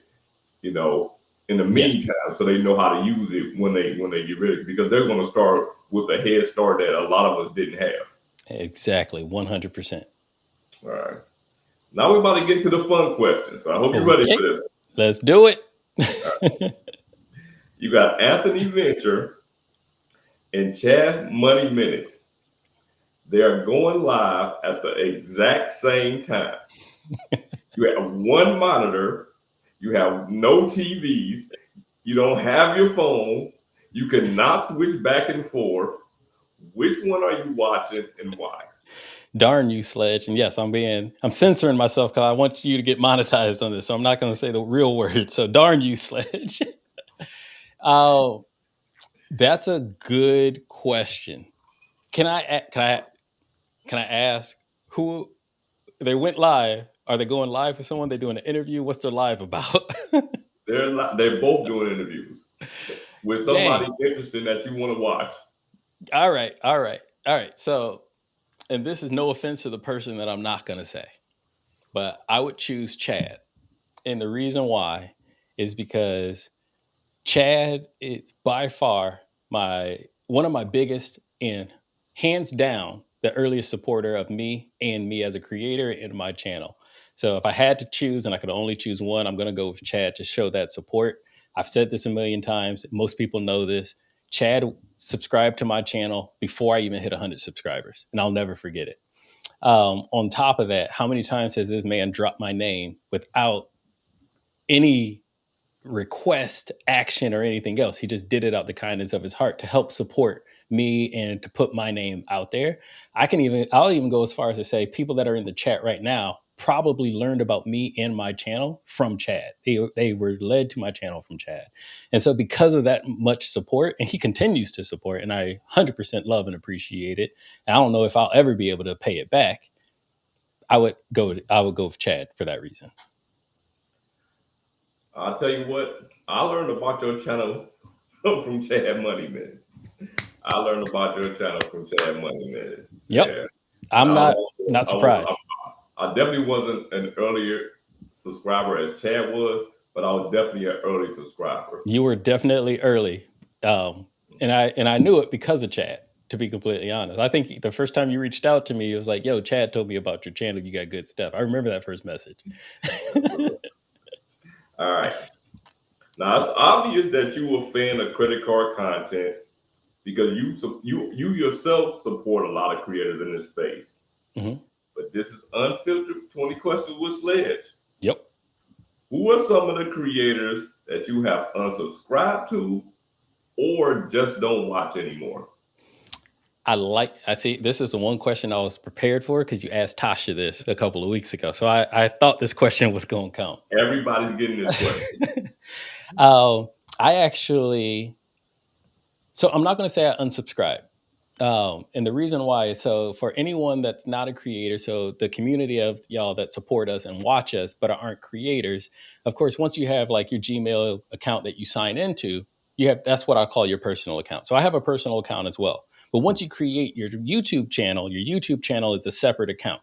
you know, in the Yes, meantime, so they know how to use it when they get ready, because they're gonna start with a head start that a lot of us didn't have. exactly. 100%. All right. Now we're about to get to the fun questions. So I hope you're ready for Okay, this. let's do it. You got Anthony Venture and Chaz Money Minutes. They are going live at the exact same time. You have one monitor, you have no TVs, you don't have your phone, you cannot switch back and forth. Which one are you watching and why? Darn you, Sledge. And yes, I'm censoring myself because I want you to get monetized on this. So I'm not going to say the real word. So darn you, Sledge. Oh, that's a good question. Can I ask who they went live? Are they going live for someone? They're doing an interview. What's their live about? They're both doing interviews with somebody Dang. interesting that you want to watch. All right. So, and this is no offense to the person that I'm not going to say, but I would choose Chad. And the reason why is because Chad is by far my one of my biggest and hands down the earliest supporter of me and me as a creator in my channel. So if I had to choose and I could only choose one, I'm going to go with Chad to show that support. I've said this a million times. Most people know this. Chad subscribed to my channel before I even hit 100 subscribers, and I'll never forget it. On top of that, how many times has this man dropped my name without any request, action, or anything else? He just did it out the kindness of his heart to help support me and to put my name out there. I'll even go as far as to say people that are in the chat right now probably learned about me and my channel from Chad. They were led to my channel from Chad. And so because of that much support, and he continues to support, and I 100% love and appreciate it. And I don't know if I'll ever be able to pay it back. I would go with Chad for that reason. I'll tell you what, I learned about your channel from Chad Money Minutes. I learned about your channel from Chad Money Minutes. Yep. Yeah. And I'm not surprised. I definitely wasn't an earlier subscriber as Chad was, but I was definitely an early subscriber. You were definitely early, and I knew it because of Chad. To be completely honest, I think the first time you reached out to me, it was like, "Yo, Chad told me about your channel. You got good stuff." I remember that first message. All right. Now it's obvious that you a fan of credit card content because you yourself support a lot of creators in this space. hmm But this is Unfiltered 20 Questions with Sledge. Yep. Who are some of the creators that you have unsubscribed to or just don't watch anymore? I see. This is the one question I was prepared for because you asked Tasha this a couple of weeks ago, so I thought this question was going to come. Everybody's getting this question. um, I actually, so I'm not going to say I unsubscribed. And the reason why is so for anyone that's not a creator, so the community of y'all that support us and watch us but aren't creators, of course, once you have like your Gmail account that you sign into, that's what I call your personal account. So I have a personal account as well. But once you create your YouTube channel is a separate account.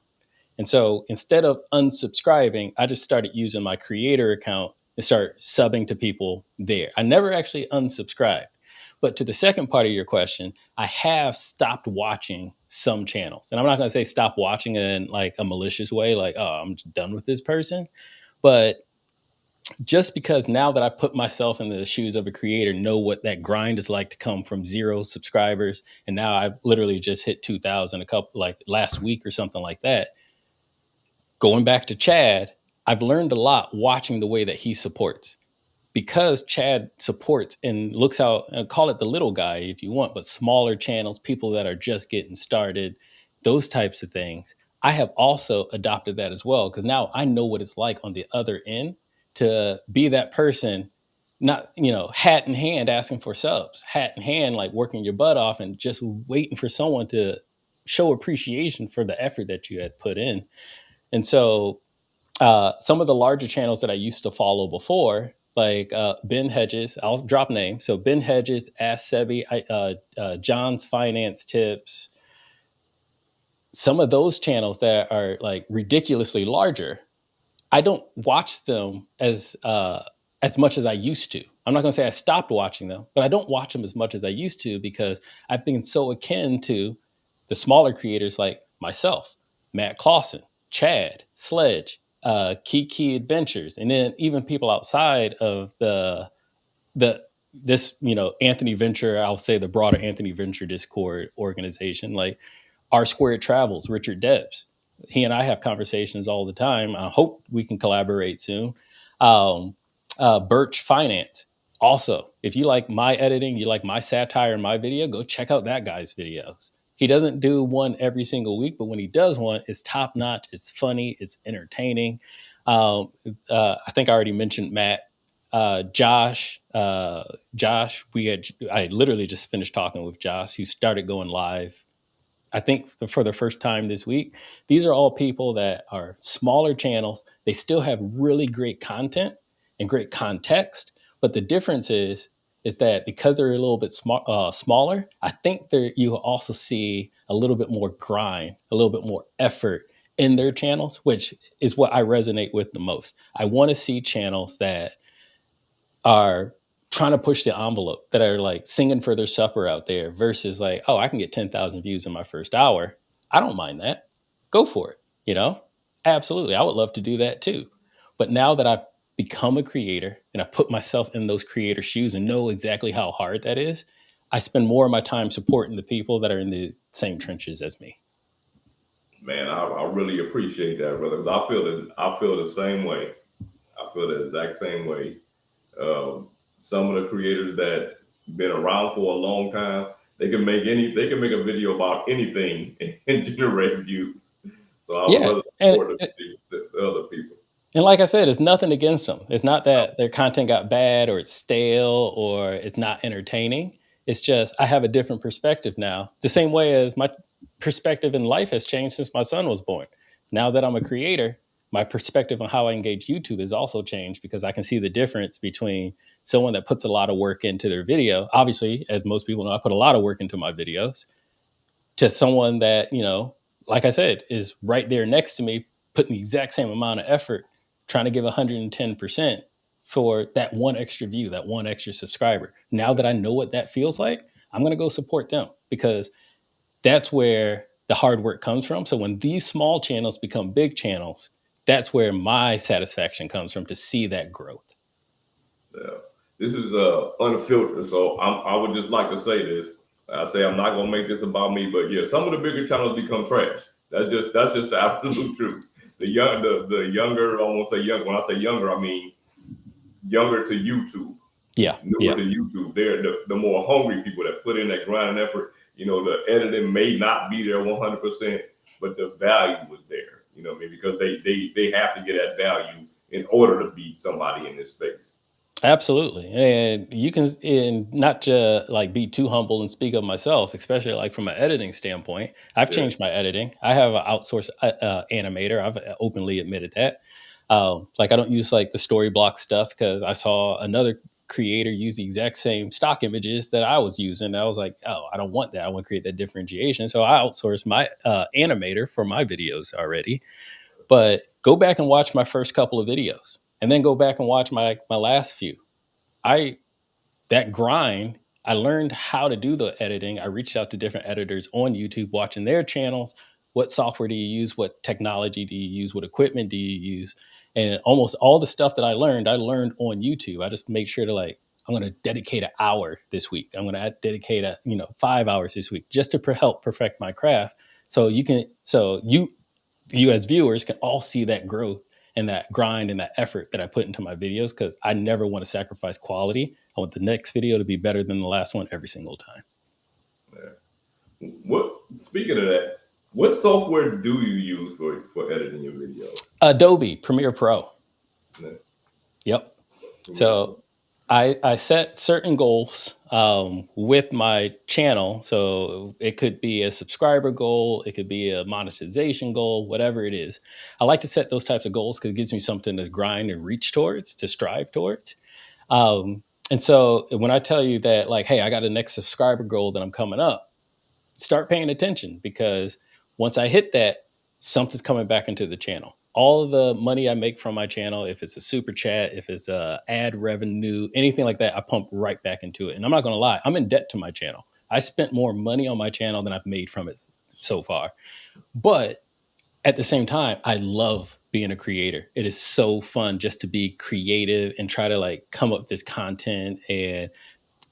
And so instead of unsubscribing, I just started using my creator account and start subbing to people there. I never actually unsubscribed. But to the second part of your question, I have stopped watching some channels. And I'm not going to say stop watching it in like a malicious way, like, oh, I'm done with this person. But just because now that I put myself in the shoes of a creator, know what that grind is like to come from 0 subscribers. And now I've literally just hit 2,000 a couple, like last week or something like that. Going back to Chad, I've learned a lot watching the way that he supports. Because Chad supports and looks out, and call it the little guy if you want, but smaller channels, people that are just getting started, those types of things. I have also adopted that as well because now I know what it's like on the other end to be that person not, hat in hand asking for subs, hat in hand, like working your butt off and just waiting for someone to show appreciation for the effort that you had put in. And so some of the larger channels that I used to follow before, like Ben Hedges, I'll drop names. So Ben Hedges, Ask Sebi, John's Finance Tips, some of those channels that are like ridiculously larger, I don't watch them as much as I used to. I'm not going to say I stopped watching them, but I don't watch them as much as I used to because I've been so akin to the smaller creators like myself, Matt Clausen, Chad, Sledge, Kiki Adventures, and then even people outside of the this Anthony Venture. I'll say the broader Anthony Venture Discord organization, like R Squared Travels, Richard Debs. He and I have conversations all the time. I hope we can collaborate soon. Birch Finance. Also, if you like my editing, you like my satire in my video, go check out that guy's videos. He doesn't do one every single week, but when he does one, it's top notch, it's funny, it's entertaining. I think I already mentioned Matt. Josh, I literally just finished talking with Josh, who started going live I think for the first time this week. These are all people that are smaller channels. They still have really great content and great context, but the difference is that because they're a little bit smaller, I think you also see a little bit more grind, a little bit more effort in their channels, which is what I resonate with the most. I want to see channels that are trying to push the envelope, that are like singing for their supper out there versus like, oh, I can get 10,000 views in my first hour. I don't mind that. Go for it. Absolutely. I would love to do that too. But now that I've become a creator and I put myself in those creator shoes and know exactly how hard that is, I spend more of my time supporting the people that are in the same trenches as me. Man, I really appreciate that, brother. I feel the same way. I feel the exact same way. Some of the creators that been around for a long time, they can make a video about anything and generate views. So I would Yeah. rather And support the other people. And like I said, it's nothing against them. It's not that their content got bad or it's stale or it's not entertaining. It's just I have a different perspective now. The same way as my perspective in life has changed since my son was born. Now that I'm a creator, my perspective on how I engage YouTube has also changed because I can see the difference between someone that puts a lot of work into their video. Obviously, as most people know, I put a lot of work into my videos, to someone that, like I said, is right there next to me, putting the exact same amount of effort, trying to give 110% for that one extra view, that one extra subscriber. Now that I know what that feels like, I'm going to go support them because that's where the hard work comes from. So when these small channels become big channels, that's where my satisfaction comes from, to see that growth. Yeah. This is Unfiltered, so I would just like to say this. I say I'm not gonna make this about me, but yeah, some of the bigger channels become trash. That's just the absolute truth. The younger, I won't say young. When I say younger, I mean younger to YouTube. Yeah. Newer to YouTube. They're the more hungry people that put in that grind and effort. The editing may not be there 100%, but the value was there. What I mean? Because they have to get that value in order to be somebody in this space. Absolutely. And you can, and not to like be too humble and speak of myself, especially like from an editing standpoint. I've Yeah. changed my editing. I have an outsourced animator. I've openly admitted that. Like I don't use like the story block stuff because I saw another creator use the exact same stock images that I was using. I was like, oh, I don't want that. I want to create that differentiation. So I outsourced my animator for my videos already. But go back and watch my first couple of videos and then go back and watch my last few. That grind, I learned how to do the editing. I reached out to different editors on YouTube, watching their channels. What software do you use? What technology do you use? What equipment do you use? And almost all the stuff that I learned on YouTube. I just made sure to like, I'm going to dedicate an hour this week. I'm going to dedicate 5 hours this week just to help perfect my craft. So you as viewers can all see that growth and that grind and that effort that I put into my videos, because I never want to sacrifice quality. I want the next video to be better than the last one every single time. Yeah. Speaking of that, what software do you use for editing your videos? Adobe Premiere Pro. Yeah. Yep. So I set certain goals with my channel. So it could be a subscriber goal, it could be a monetization goal, whatever it is. I like to set those types of goals because it gives me something to grind and reach towards, to strive towards. And so when I tell you that, like, hey, I got a next subscriber goal that I'm coming up, start paying attention, because once I hit that, something's coming back into the channel. All of the money I make from my channel, if it's a super chat, if it's a ad revenue, anything like that, I pump right back into it. And I'm not going to lie, I'm in debt to my channel. I spent more money on my channel than I've made from it so far. But at the same time, I love being a creator. It is so fun just to be creative and try to like come up with this content and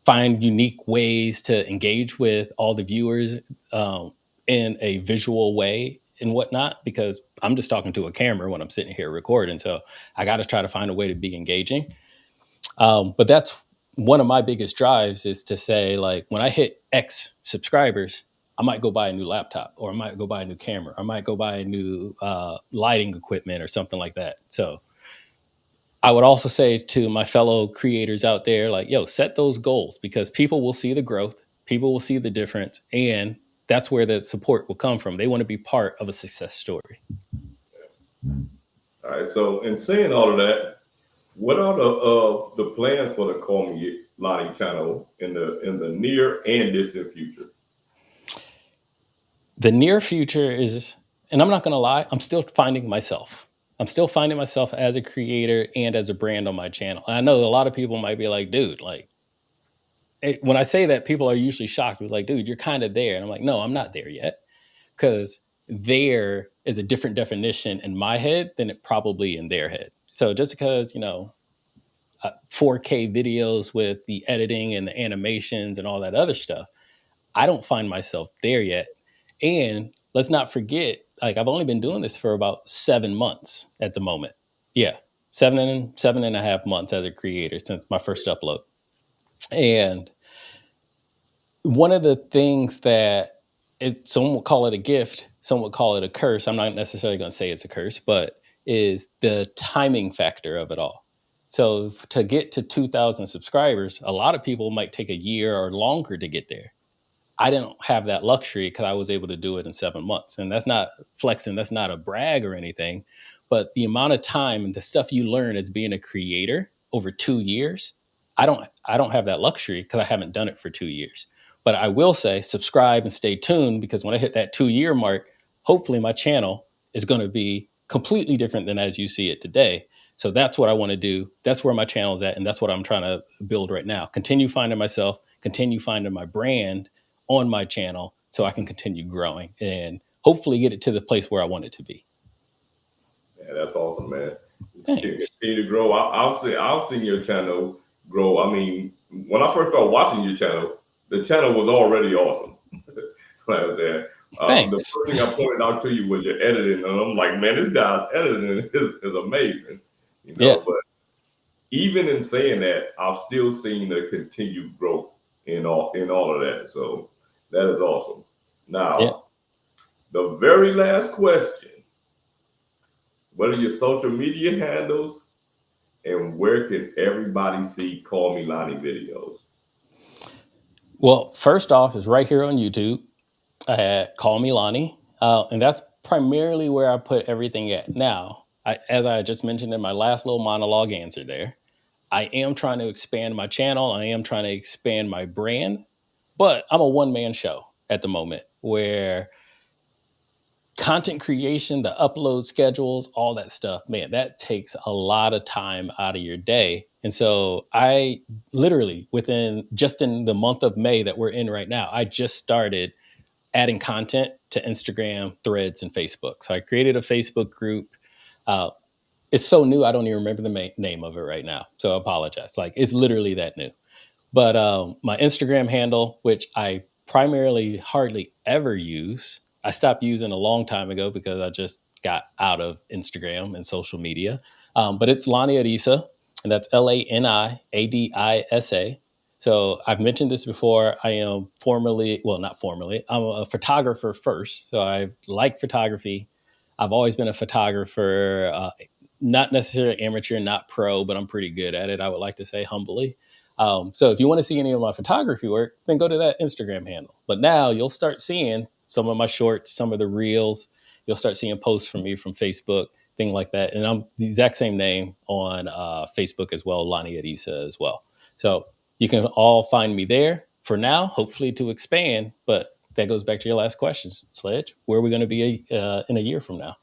find unique ways to engage with all the viewers in a visual way and whatnot, because I'm just talking to a camera when I'm sitting here recording. So I got to try to find a way to be engaging. But that's one of my biggest drives, is to say, like, when I hit X subscribers, I might go buy a new laptop, or I might go buy a new camera, or I might go buy a new lighting equipment or something like that. So I would also say to my fellow creators out there, like, yo, set those goals, because people will see the growth, people will see the difference, and that's where the support will come from. They want to be part of a success story. All right. So, in saying all of that, what are the plans for the Call Me Lonnie channel in the near and distant future? The near future is, and I'm not going to lie, I'm still finding myself. I'm still finding myself as a creator and as a brand on my channel. And I know a lot of people might be like, dude, like, when I say that, people are usually shocked. We're like, dude, you're kind of there. And I'm like, no, I'm not there yet, because there is a different definition in my head than it probably in their head. So just because, 4K videos with the editing and the animations and all that other stuff, I don't find myself there yet. And let's not forget, like, I've only been doing this for about 7 months at the moment. Yeah, 7.5 months as a creator since my first upload. And one of the things that some would call it a gift, some would call it a curse. I'm not necessarily going to say it's a curse, but is the timing factor of it all. So to get to 2,000 subscribers, a lot of people might take a year or longer to get there. I didn't have that luxury because I was able to do it in 7 months. And that's not flexing, that's not a brag or anything. But the amount of time and the stuff you learn as being a creator over 2 years, I don't have that luxury because I haven't done it for 2 years. But I will say subscribe and stay tuned, because when I hit that 2 year mark, hopefully my channel is going to be completely different than as you see it today. So that's what I want to do. That's where my channel is at. And that's what I'm trying to build right now. Continue finding myself, continue finding my brand on my channel, so I can continue growing and hopefully get it to the place where I want it to be. Yeah, that's awesome, man. Thanks. Continue to grow. I've seen your channel grow. I mean, when I first started watching your channel, the channel was already awesome. Like that. The Thanks. first thing I pointed out to you was your editing, and I'm like, man, this guy's editing is amazing. Yeah. But even in saying that, I've still seen the continued growth in all of that. So that is awesome. Now, Yeah. the very last question: what are your social media handles, and where can everybody see CallMeLani videos? Well, first off is right here on YouTube at CallMeLani. And that's primarily where I put everything at. Now, as I just mentioned in my last little monologue answer there, I am trying to expand my channel. I am trying to expand my brand, but I'm a one-man show at the moment, where content creation, the upload schedules, all that stuff, man, that takes a lot of time out of your day. And so I literally, just in the month of May that we're in right now, I just started adding content to Instagram, Threads, and Facebook. So I created a Facebook group. Uh, it's so new, I don't even remember the name of it right now. So I apologize. Like, it's literally that new. But my Instagram handle, which I primarily hardly ever use, I stopped using a long time ago because I just got out of Instagram and social media. But it's Lani Adisa, and that's LaniAdisa. So I've mentioned this before. I am not formally, I'm a photographer first. So I like photography. I've always been a photographer, not necessarily amateur, not pro, but I'm pretty good at it, I would like to say humbly. So if you want to see any of my photography work, then go to that Instagram handle. But now you'll start seeing some of my shorts, some of the reels. You'll start seeing posts from me from Facebook, thing like that. And I'm the exact same name on Facebook as well, Lonnie Adisa as well. So you can all find me there for now, hopefully to expand. But that goes back to your last question, Sledge. Where are we going to be in a year from now?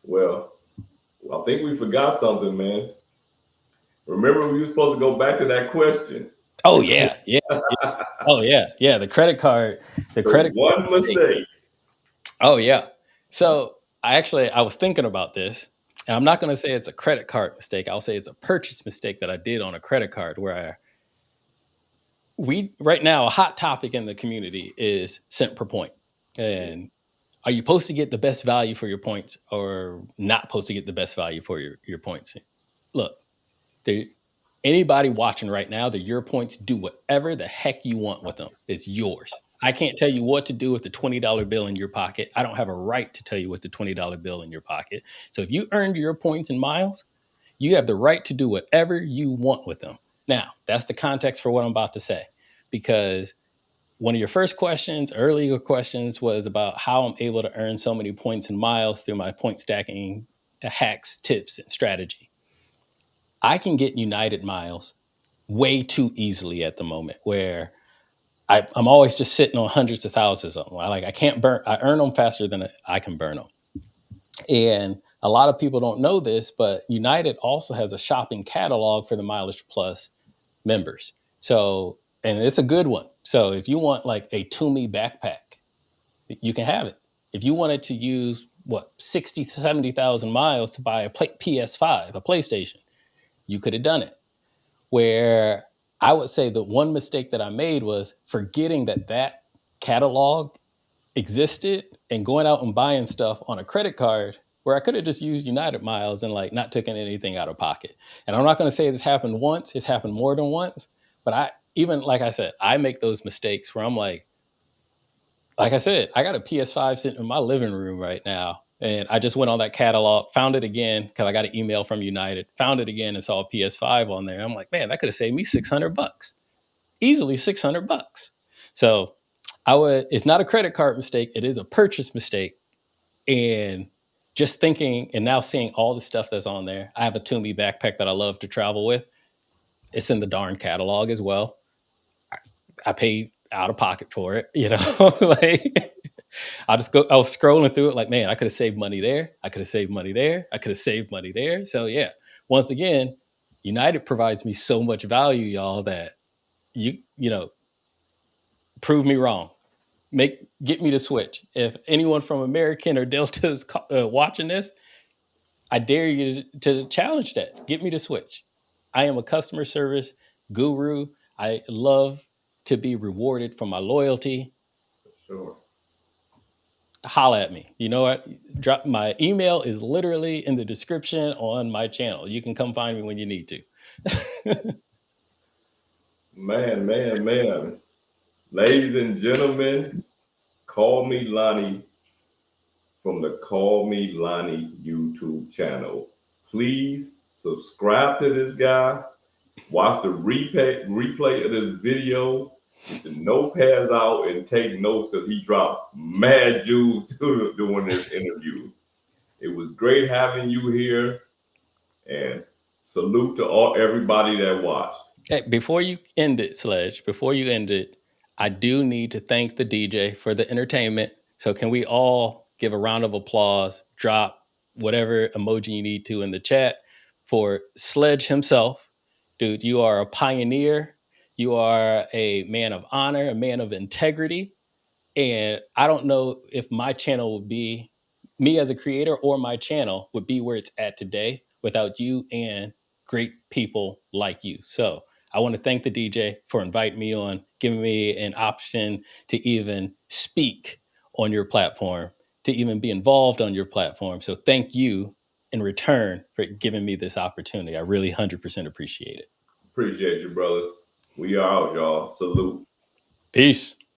Well, I think we forgot something, man. Remember, we were supposed to go back to that question. Oh yeah, yeah, yeah. Oh yeah. The credit card. The The credit card one mistake. mistake. Oh yeah. So I was thinking about this, and I'm not going to say it's a credit card mistake. I'll say it's a purchase mistake that I did on a credit card where we right now a hot topic in the community is cent per point. And are you supposed to get the best value for your points or not supposed to get the best value for your points? Look, anybody watching right now, that your points, do whatever the heck you want with them. It's yours. I can't tell you what to do with the $20 bill in your pocket. I don't have a right to tell you what the $20 bill in your pocket. So if you earned your points in miles, you have the right to do whatever you want with them. Now, that's the context for what I'm about to say, because one of your first questions, earlier questions, was about how I'm able to earn so many points and miles through my point stacking hacks, tips, and strategy. I can get United miles way too easily at the moment, where I'm always just sitting on hundreds of thousands of them. I earn them faster than I can burn them. And a lot of people don't know this, but United also has a shopping catalog for the Mileage Plus members. So, and it's a good one. So if you want like a Toomey backpack, you can have it. If you wanted to use 60, 70,000 miles to buy a PS5, a PlayStation, you could have done it. Where I would say the one mistake that I made was forgetting that catalog existed and going out and buying stuff on a credit card where I could have just used United miles and like not taken anything out of pocket. And I'm not going to say this happened once, it's happened more than once, but like I said, I make those mistakes where I'm like I said, I got a PS5 sitting in my living room right now. And I just went on that catalog, found it again because I got an email from United, found it again and saw a PS5 on there. I'm like, man, that could have saved me $600, easily $600. So it's not a credit card mistake. It is a purchase mistake. And just thinking and now seeing all the stuff that's on there. I have a Toomey backpack that I love to travel with. It's in the darn catalog as well. I paid out of pocket for it, like I was scrolling through it like, man, I could have saved money there. I could have saved money there. I could have saved money there. So yeah, once again, United provides me so much value, y'all, that you prove me wrong. Get me to switch. If anyone from American or Delta is watching this, I dare you to challenge that. Get me to switch. I am a customer service guru. I love to be rewarded for my loyalty. Sure. Holla at me. You know what? Drop my email is literally in the description on my channel. You can come find me when you need to. Man. Ladies and gentlemen, CallMeLani from the CallMeLani YouTube channel. Please subscribe to this guy. Watch the replay of this video. Get your notepads out and take notes because he dropped mad jewels during this interview. It was great having you here, and salute to everybody that watched. Hey, before you end it, Sledge, I do need to thank the DJ for the entertainment. So can we all give a round of applause, drop whatever emoji you need to in the chat for Sledge himself. Dude, you are a pioneer. You are a man of honor, a man of integrity. And I don't know if my channel would be, me as a creator or my channel would be where it's at today without you and great people like you. So I want to thank the DJ for inviting me on, giving me an option to even speak on your platform, to even be involved on your platform. So thank you in return for giving me this opportunity. I really 100% appreciate it. Appreciate you, brother. We are out, y'all. Salute. Peace.